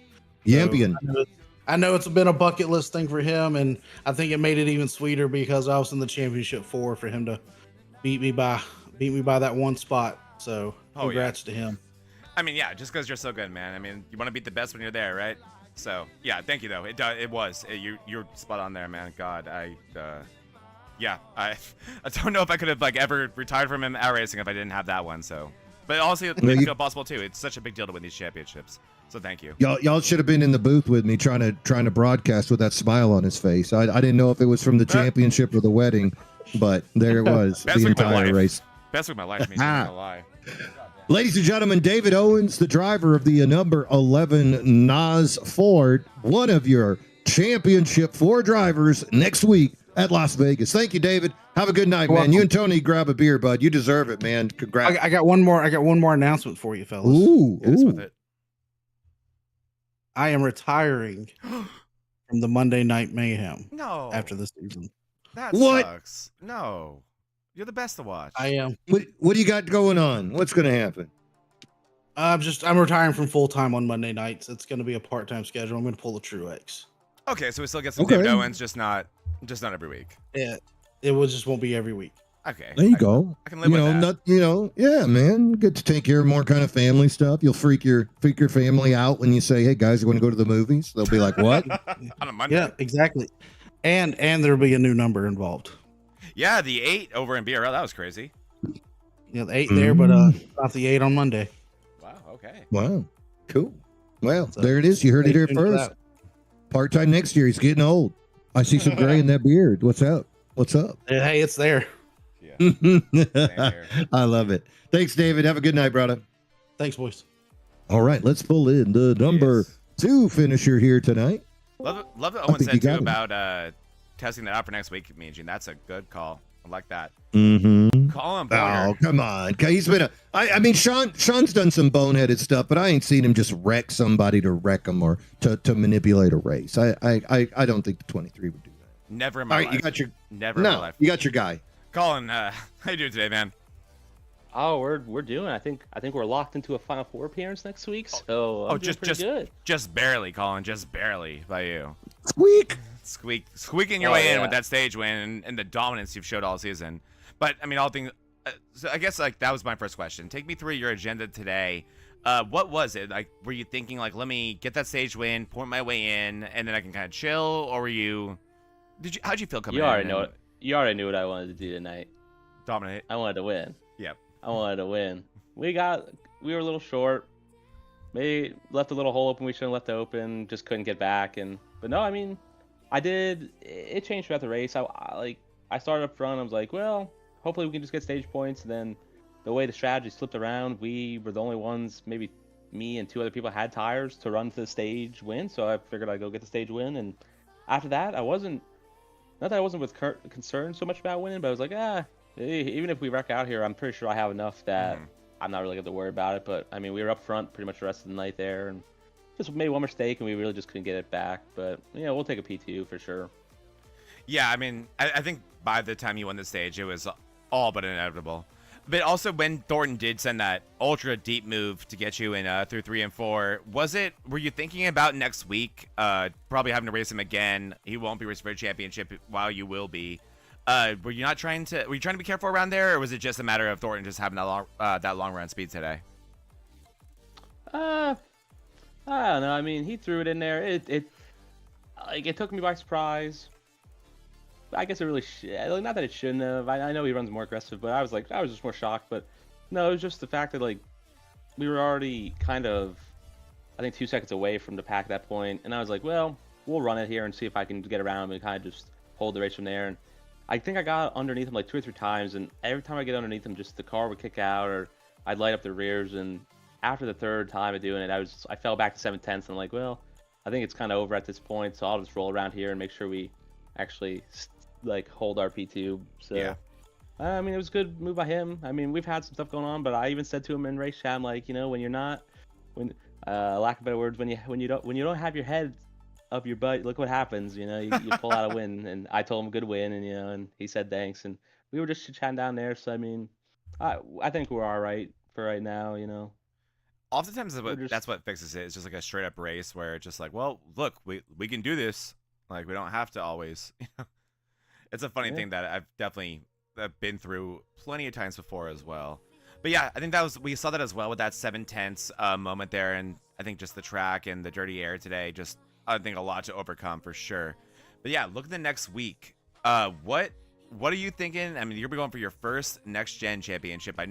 Yampian. So I know it's been a bucket list thing for him, and I think it made it even sweeter because I was in the championship 4 for him to beat me by that one spot. So congrats to him. I mean, yeah, just because you're so good, man. I mean, you want to beat the best when you're there, right? So yeah, thank you though. You're spot on there, man. God, I don't know if I could have ever retired from him out racing if I didn't have that one. So, but also it made me feel possible too. It's such a big deal to win these championships. So thank you. Y'all should have been in the booth with me trying to broadcast with that smile on his face. I didn't know if it was from the championship or the wedding, but there it was. The entire race. Best week of my life. I'm not gonna lie. Ladies and gentlemen, David Owens, the driver of the number 11 Nas Ford, one of your championship 4 drivers next week at Las Vegas. Thank you, David. Have a good night, man. You and Tony grab a beer, bud. You deserve it, man. Congrats. I got one more. I got one more announcement for you, fellas. Ooh, Hit us with it. I am retiring from the Monday Night Mayhem. No. After the season. That What? sucks. No. You're the best to watch. I am. What do you got going on? What's going to happen? I'm retiring from full time on Monday nights. It's going to be a part-time schedule. I'm going to pull the Truex. Okay, so we still get some Okay. David Owens, just not every week. Yeah, it just won't be every week. Okay. There you go. I can live with that. Yeah, man. Get to take care of more kind of family stuff. You'll freak your family out when you say, "Hey guys, you want to go to the movies?" They'll be like, "What?" On a Monday. Yeah, exactly. And there'll be a new number involved. Yeah, the 8 over in BRL. That was crazy. Yeah, the 8 there, but not the 8 on Monday. Wow. Okay. Wow. Cool. Well, So, there it is. You heard it here stay tuned for first. that. Part-time next year. He's getting old. I see some gray in that beard. What's up? What's up? Hey, it's there. Yeah. here. I love it. Thanks, David. Have a good night, brother. Thanks, boys. All right, let's pull in the number Yes. 2 finisher here tonight. Love what I Owen think you said too got him. about testing that out for next week, me and Gene. That's a good call. I like that. Mm-hmm. Call him. Oh, come on. He's been I mean, Sean's done some boneheaded stuff, but I ain't seen him just wreck somebody to wreck them or to manipulate a race. I don't think the 23 would do that. Never in my All right, life. you got your Never in my no, life. you got your guy. Colin, how you doing today, man? Oh, we're doing. I think we're locked into a Final Four appearance next week. So I'm doing pretty good. Just barely, Colin. Just barely by you. Squeaking your way in with that stage win and the dominance you've showed all season. But I mean, all things. So I guess like that was my first question. Take me through your agenda today. What was it like? Were you thinking like, let me get that stage win, point my way in, and then I can kind of chill, or were you? How'd you feel coming in? You already knew what I wanted to do tonight. Dominate. I wanted to win. Yep. I wanted to win. We were a little short. Maybe left a little hole open we shouldn't have left open. Just couldn't get back. But no, I mean, I did. It changed throughout the race. I started up front. I was like, well, hopefully we can just get stage points. And then the way the strategy slipped around, we were the only ones. Maybe me and 2 other people had tires to run to the stage win. So I figured I'd go get the stage win. And after that, I wasn't. Not that I wasn't concerned so much about winning, but I was like, even if we wreck out here, I'm pretty sure I have enough that I'm not really going to worry about it. But, I mean, we were up front pretty much the rest of the night there and just made one mistake and we really just couldn't get it back. But, yeah, we'll take a P2 for sure. Yeah, I mean, I think by the time you won the stage, it was all but inevitable. But also when Thornton did send that ultra deep move to get you in through 3 and 4, were you thinking about next week, probably having to race him again? He won't be racing for a championship while you will be. Were you trying to be careful around there, or was it just a matter of Thornton just having that long run speed today? I don't know. I mean, he threw it in there. It took me by surprise. I guess it really not that it shouldn't have. I know he runs more aggressive, but I was just more shocked. But no, it was just the fact that we were already kind of, I think 2 seconds away from the pack at that point, and I was like, well, we'll run it here and see if I can get around him and kind of just hold the race from there. And I think I got underneath him like 2 or 3 times, and every time I get underneath him, just the car would kick out or I'd light up the rears. And after the 3rd time of doing it, I fell back to 7/10, and I'm like, well, I think it's kind of over at this point, so I'll just roll around here and make sure we actually hold our P2. So yeah. I mean, it was a good move by him. I mean, we've had some stuff going on, but I even said to him in race chat, I'm like, when you're not, lack of better words, when you don't have your head up your butt, look what happens. You pull out a win. And I told him good win, and and he said thanks, and we were just chatting down there. So I mean, I think we're all right for right now. Oftentimes that's what fixes it. It's just like a straight up race where it's just like, well, look, we can do this. Like, we don't have to always. It's a funny thing that I've definitely been through plenty of times before as well. But yeah, I think we saw that as well with that 7/10 moment there, and I think just the track and the dirty air today, just I think a lot to overcome for sure. But yeah, look at the next week. What are you thinking? I mean, you're going for your first next gen championship. I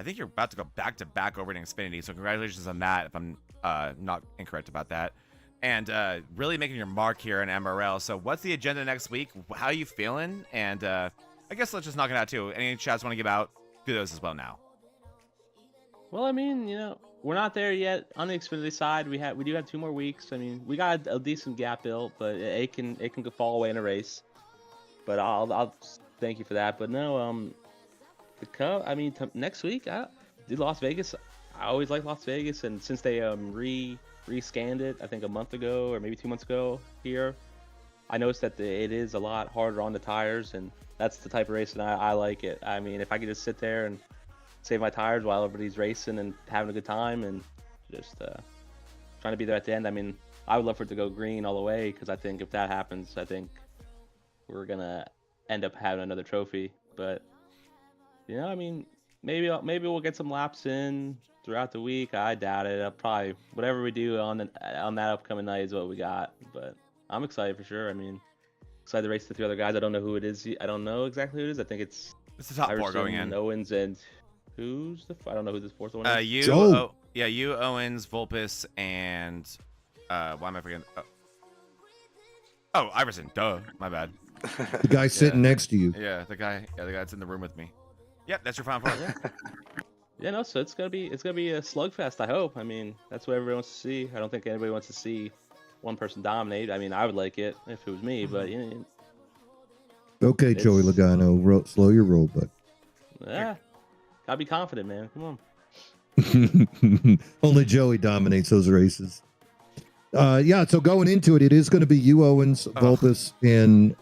think you're about to go back to back over in Xfinity, so congratulations on that. If I'm not incorrect about that. And really making your mark here in MRL. So what's the agenda next week? How are you feeling? And I guess let's just knock it out too. Any chats want to give out? Do those as well now. Well, I mean, we're not there yet on the Xfinity side. We do have 2 more weeks. I mean, we got a decent gap built, but it can fall away in a race. but I'll thank you for that. But no, the Cup. I mean, next week, did Las Vegas. I always like Las Vegas, and since they re-scanned it, I think a month ago or maybe 2 months ago here, I noticed that it is a lot harder on the tires, and that's the type of racing I like it. I mean, if I could just sit there and save my tires while everybody's racing and having a good time and just trying to be there at the end. I mean, I would love for it to go green all the way, because I think if that happens, I think we're gonna end up having another trophy. But you know, I mean, maybe we'll get some laps in throughout the week. I doubt it. I'll probably whatever we do on that upcoming night is what we got. But I'm excited for sure. I mean, excited to race the 3 other guys. I don't know who it is. I don't know exactly who it is. I think it's the top Iverson, 4 going in. Owens, and I don't know who this 4th one is. You, Owens, Vulpes, and why am I forgetting? Oh, Iverson. Duh, my bad. The guy sitting next to you. Yeah, the guy that's in the room with me. Yep, that's your final 4. Yeah, no. So it's gonna be a slugfest. I hope. I mean, that's what everybody wants to see. I don't think anybody wants to see one person dominate. I mean, I would like it if it was me, but you know. Okay, Joey Logano, slow your roll, bud. Yeah, gotta be confident, man. Come on. Only Joey dominates those races. So going into it, it is going to be you, Owens, Vulpes, and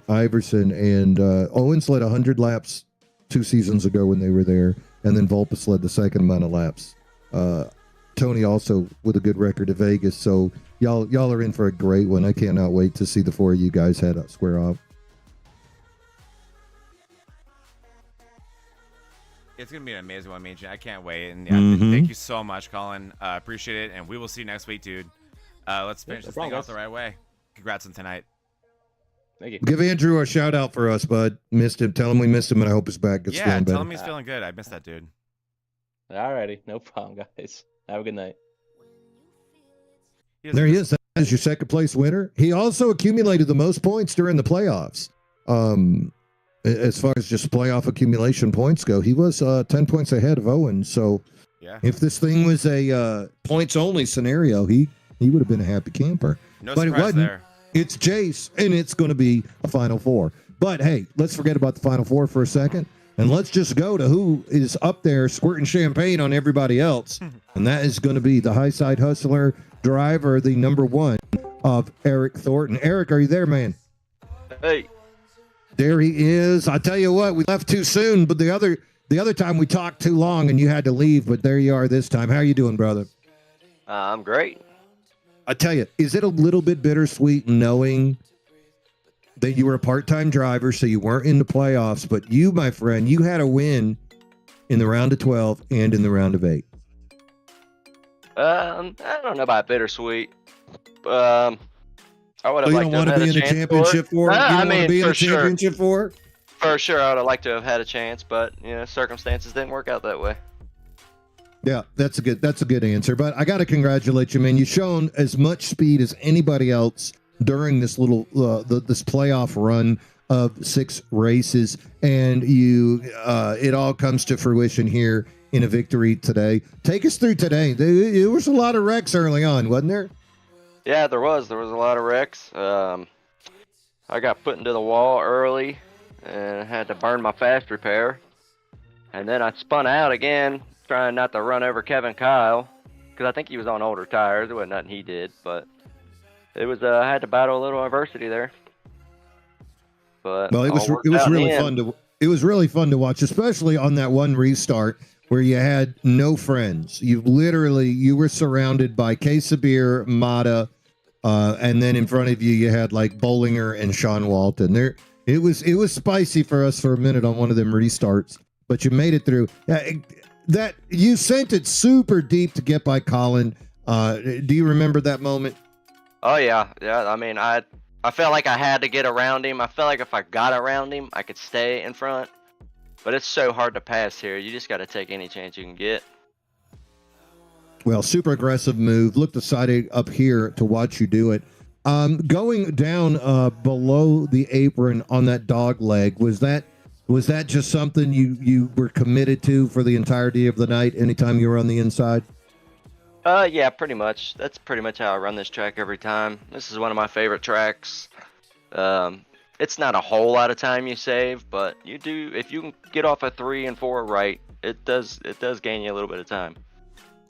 Iverson. And Owens led 100 laps 2 seasons ago when they were there, and then Vulpes led the second amount of laps. Tony also with a good record at Vegas. So y'all are in for a great one. I cannot wait to see the 4 of you guys head up square off. It's going to be an amazing one, Major. I can't wait. And thank you so much, Colin. Appreciate it. And we will see you next week, dude. Let's finish this thing off the right way. Congrats on tonight. Thank you. Give Andrew a shout out for us, bud. Missed him. Tell him we missed him, and I hope his back gets feeling better. Tell him he's feeling good. I missed that dude. Alrighty, no problem, guys. Have a good night. There he is. That is your second place winner. He also accumulated the most points during the playoffs. As far as just playoff accumulation points go, he was 10 points ahead of Owen. So if this thing was a points only scenario, he would have been a happy camper. No but it surprise wasn't. there. It's Jace, and it's going to be a Final Four. But hey, let's forget about the Final Four for a second, and let's just go to who is up there squirting champagne on everybody else, and that is going to be the High Side Hustler driver, the number 1 of Eric Thornton. Eric, are you there, man? Hey. There he is. I tell you what, we left too soon, but the other time we talked too long and you had to leave, but there you are this time. How are you doing, brother? I'm great. I tell you, is it a little bit bittersweet knowing that you were a part-time driver, so you weren't in the playoffs, but you, my friend, you had a win in the round of 12 and in the round of 8? I don't know about bittersweet. I would have you liked don't to have want to had be a in a chance championship for it? You don't want to be in a for sure. championship for it? For sure, I would have liked to have had a chance, but circumstances didn't work out that way. Yeah, that's a good answer. But I got to congratulate you, man. You've shown as much speed as anybody else during this little this playoff run of 6 races, and it all comes to fruition here in a victory today. Take us through today. There was a lot of wrecks early on, wasn't there? Yeah, there was a lot of wrecks. I got put into the wall early and had to burn my fast repair, and then I spun out again, trying not to run over Kevin Kyle, because I think he was on older tires. It wasn't nothing he did, but it was I had to battle a little adversity there. But well, it was really fun to watch, especially on that one restart where you had no friends. You were surrounded by Sabir, Mata, and then in front of you had like Bollinger and Sean Walton. It was spicy for us for a minute on one of them restarts, but you made it through. That you sent it super deep to get by Colin. Do you remember that moment? Oh yeah. I mean, I felt like I had to get around him. I felt like if I got around him, I could stay in front. But it's so hard to pass here. You just got to take any chance you can get. Well, super aggressive move. Look decided up here to watch you do it. Going down below the apron on that dog leg, was that just something you were committed to for the entirety of the night anytime you were on the inside? Yeah, pretty much. That's pretty much how I run this track every time. This is one of my favorite tracks. it's not a whole lot of time you save, but you do, if you can get off a 3 and 4 right, it does gain you a little bit of time.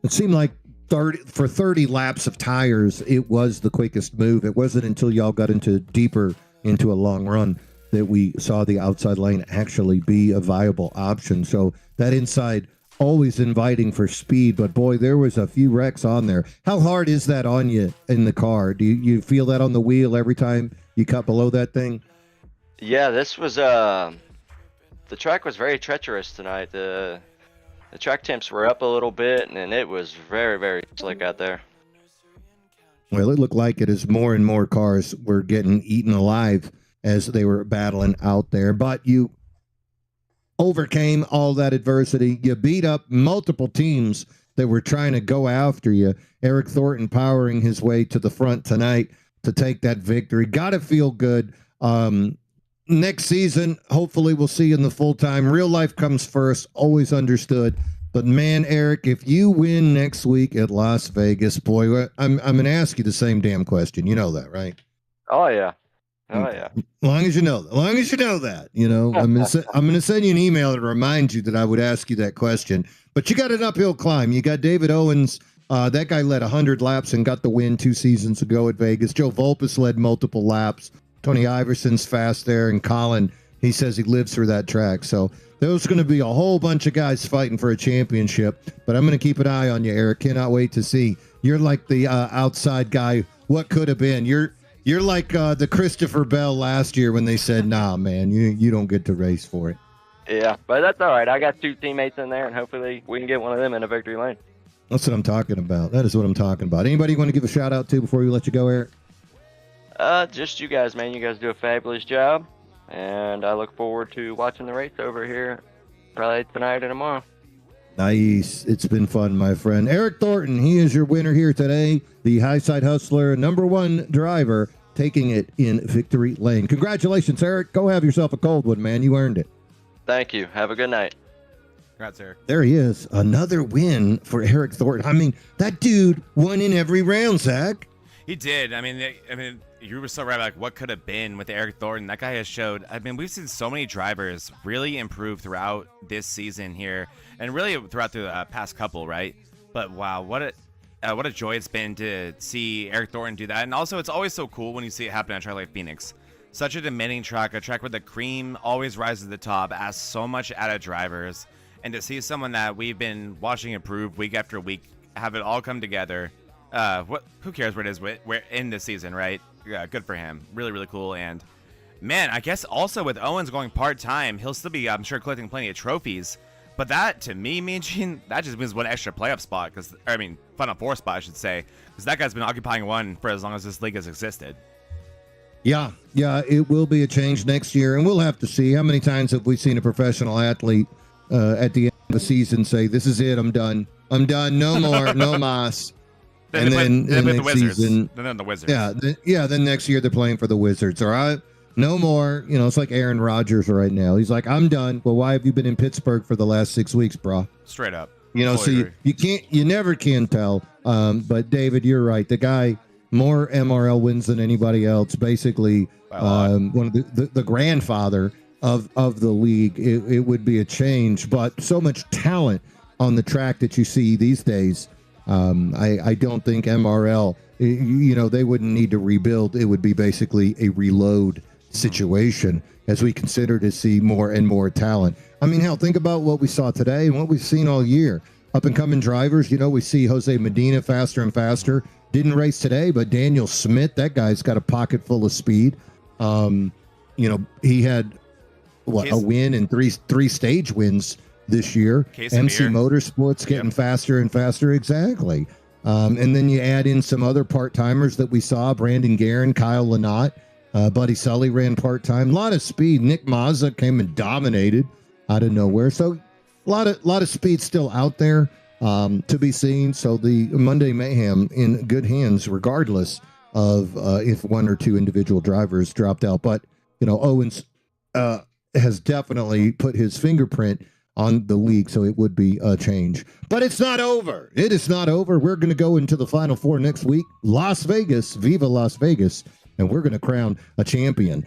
It seemed like 30 laps of tires, it was the quickest move. It wasn't until y'all got deeper into a long run that we saw the outside lane actually be a viable option. So that inside, always inviting for speed, but boy, there was a few wrecks on there. How hard is that on you in the car? Do you feel that on the wheel every time you cut below that thing? Yeah, this was the track was very treacherous tonight. The track temps were up a little bit, and it was very, very slick out there. Well, it looked like it as more and more cars were getting eaten alive as they were battling out there. But you overcame all that adversity. You beat up multiple teams that were trying to go after you. Eric Thornton powering his way to the front tonight to take that victory. Got to feel good. Next season, hopefully we'll see you in the full-time. Real life comes first, always understood. But, man, Eric, if you win next week at Las Vegas, boy, I'm going to ask you the same damn question. You know that, right? Oh, yeah. Oh, yeah. As long as you know that, you know, I'm going to send you an email to remind you that I would ask you that question. But you got an uphill climb. You got David Owens. That guy led 100 laps and got the win 2 seasons ago at Vegas. Joe Volpus led multiple laps. Tony Iverson's fast there. And Colin, he says he lives through that track. So there's going to be a whole bunch of guys fighting for a championship. But I'm going to keep an eye on you, Eric. Cannot wait to see. You're like the outside guy. What could have been? You're like the Christopher Bell last year when they said, nah, man, you don't get to race for it. Yeah, but that's all right. I got 2 teammates in there, and hopefully we can get one of them in a victory lane. That's what I'm talking about. That is what I'm talking about. Anybody you want to give a shout-out to before we let you go, Eric? Just you guys, man. You guys do a fabulous job, and I look forward to watching the race over here probably tonight and tomorrow. Nice. It's been fun, my friend. Eric Thornton, he is your winner here today. The Highside Hustler, #1 driver, taking it in victory lane. Congratulations, Eric. Go have yourself a cold one, man. You earned it. Thank you. Have a good night. Congrats, Eric. There he is. Another win for Eric Thornton. I mean, that dude won in every round, Zach. He did. I mean, you were so right about what could have been with Eric Thornton. That guy has showed. I mean, we've seen so many drivers really improve throughout this season here, and really throughout the past couple, right? But wow, what a joy it's been to see Eric Thornton do that. And also, it's always so cool when you see it happen on a track like Phoenix. Such a demanding track, a track where the cream always rises to the top, asks so much out of drivers, and to see someone that we've been watching improve week after week, have it all come together. Who cares what it is? We're in this season, right? Yeah, good for him. Really, really cool. And man, I guess also with Owens going part-time, he'll still be, I'm sure, collecting plenty of trophies. But that, to me, Mean Gene, that just means one extra playoff spot. Final 4 spot, I should say. Because that guy's been occupying one for as long as this league has existed. Yeah, it will be a change next year. And we'll have to see. How many times have we seen a professional athlete at the end of the season say, this is it, I'm done, no more, no mas. Then the Wizards. Then the Wizards. Then next year they're playing for the Wizards. All right, no more. You know, it's like Aaron Rodgers right now. He's like, I'm done. Well, why have you been in Pittsburgh for the last 6 weeks, bro? Straight up. You know, totally see, you never can tell. But David, you're right. The guy, more MRL wins than anybody else. Basically, one of the grandfather of the league. It would be a change, but so much talent on the track that you see these days. I don't think MRL, they wouldn't need to rebuild. It would be basically a reload situation as we consider to see more and more talent. I mean, hell, think about what we saw today and what we've seen all year. Up and coming drivers, we see Jose Medina faster and faster. Didn't race today, but Daniel Smith, that guy's got a pocket full of speed. He had a win and three stage wins this year. MC Motorsports getting faster and faster. Exactly. And then you add in some other part-timers that we saw. Brandon Guerin, Kyle Lynott, Buddy Sully ran part-time. A lot of speed. Nick Mazza came and dominated out of nowhere. So a lot of speed still out there to be seen. So the Monday Mayhem in good hands, regardless of if one or two individual drivers dropped out. But, Owens has definitely put his fingerprint on the league, so it would be a change. But it's not over. It is not over. We're going to go into the Final Four next week. Las Vegas, Viva Las Vegas. and we're going to crown a champion.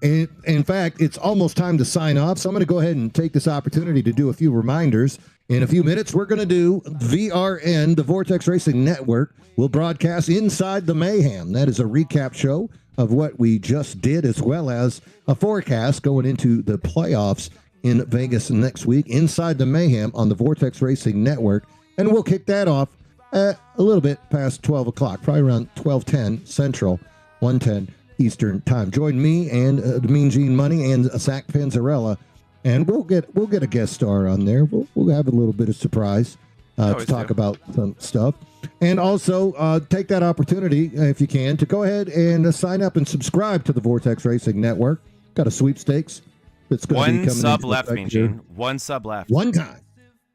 In fact, it's almost time to sign off, so I'm going to go ahead and take this opportunity to do a few reminders. In a few minutes, we're going to do VRN, the Vortex Racing Network, will broadcast Inside the Mayhem. That is a recap show of what we just did, as well as a forecast going into the playoffs in Vegas next week, Inside the Mayhem on the Vortex Racing Network. And we'll kick that off at a little bit past 12 o'clock, probably around 12:10 Central, 1:10 Eastern Time. Join me and the Mean Gene Money and Zach Panzarella, and we'll get a guest star on there. We'll have a little bit of surprise to talk about some stuff. And also take that opportunity, if you can, to go ahead and sign up and subscribe to the Vortex Racing Network. Got a sweepstakes that's going to be coming. One sub left, Mean Gene. One sub left. One time.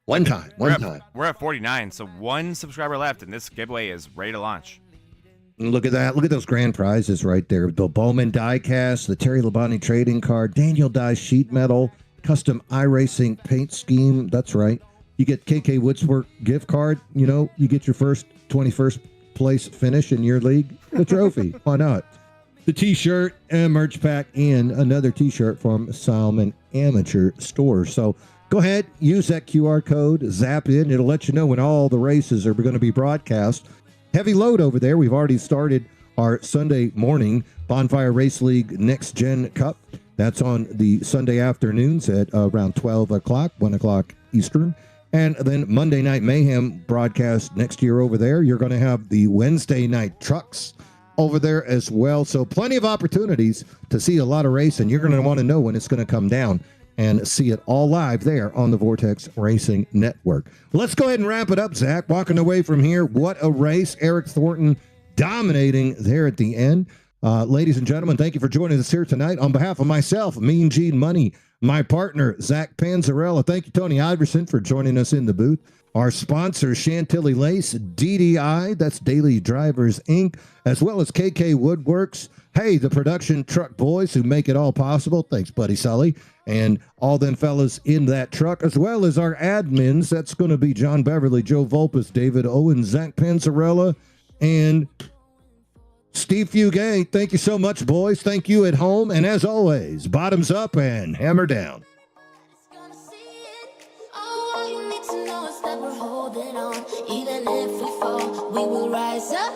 We're at 49, so one subscriber left, and this giveaway is ready to launch. Look at that. Look at those grand prizes right there. The Bowman diecast, the Terry Labonte trading card, Daniel Dye sheet metal, custom iRacing paint scheme. That's right. You get KK Woodswork gift card. You know, you get your first 21st place finish in your league. A trophy. Why not? The T-shirt and merch pack, and another T-shirt from Salmon Amateur Store. So go ahead, use that QR code, zap in. It'll let you know when all the races are going to be broadcast. Heavy load over there. We've already started our Sunday morning Bonfire Race League Next Gen Cup. That's on the Sunday afternoons at around 12 o'clock, 1 o'clock Eastern. And then Monday Night Mayhem broadcast next year over there. You're going to have the Wednesday night trucks over there as well. So plenty of opportunities to see a lot of racing. You're going to want to know when it's going to come down and see it all live there on the Vortex Racing Network. Let's go ahead and wrap it up, Zach. Walking away from here, what a race. Eric Thornton dominating there at the end. Ladies and gentlemen, thank you for joining us here tonight. On behalf of myself, Mean Gene Money, my partner, Zach Panzarella, thank you, Tony Iverson, for joining us in the booth. Our sponsor, Chantilly Lace, DDI, that's Daily Drivers, Inc., as well as KK Woodworks. Hey, the production truck boys who make it all possible. Thanks, Buddy Sully. And all them fellas in that truck, as well as our admins. That's going to be John Beverly, Joe Volpus, David Owen, Zach Panzarella, and Steve Fugate. Thank you so much, boys. Thank you at home. And as always, bottoms up and hammer down. Even if we fall, we will rise up.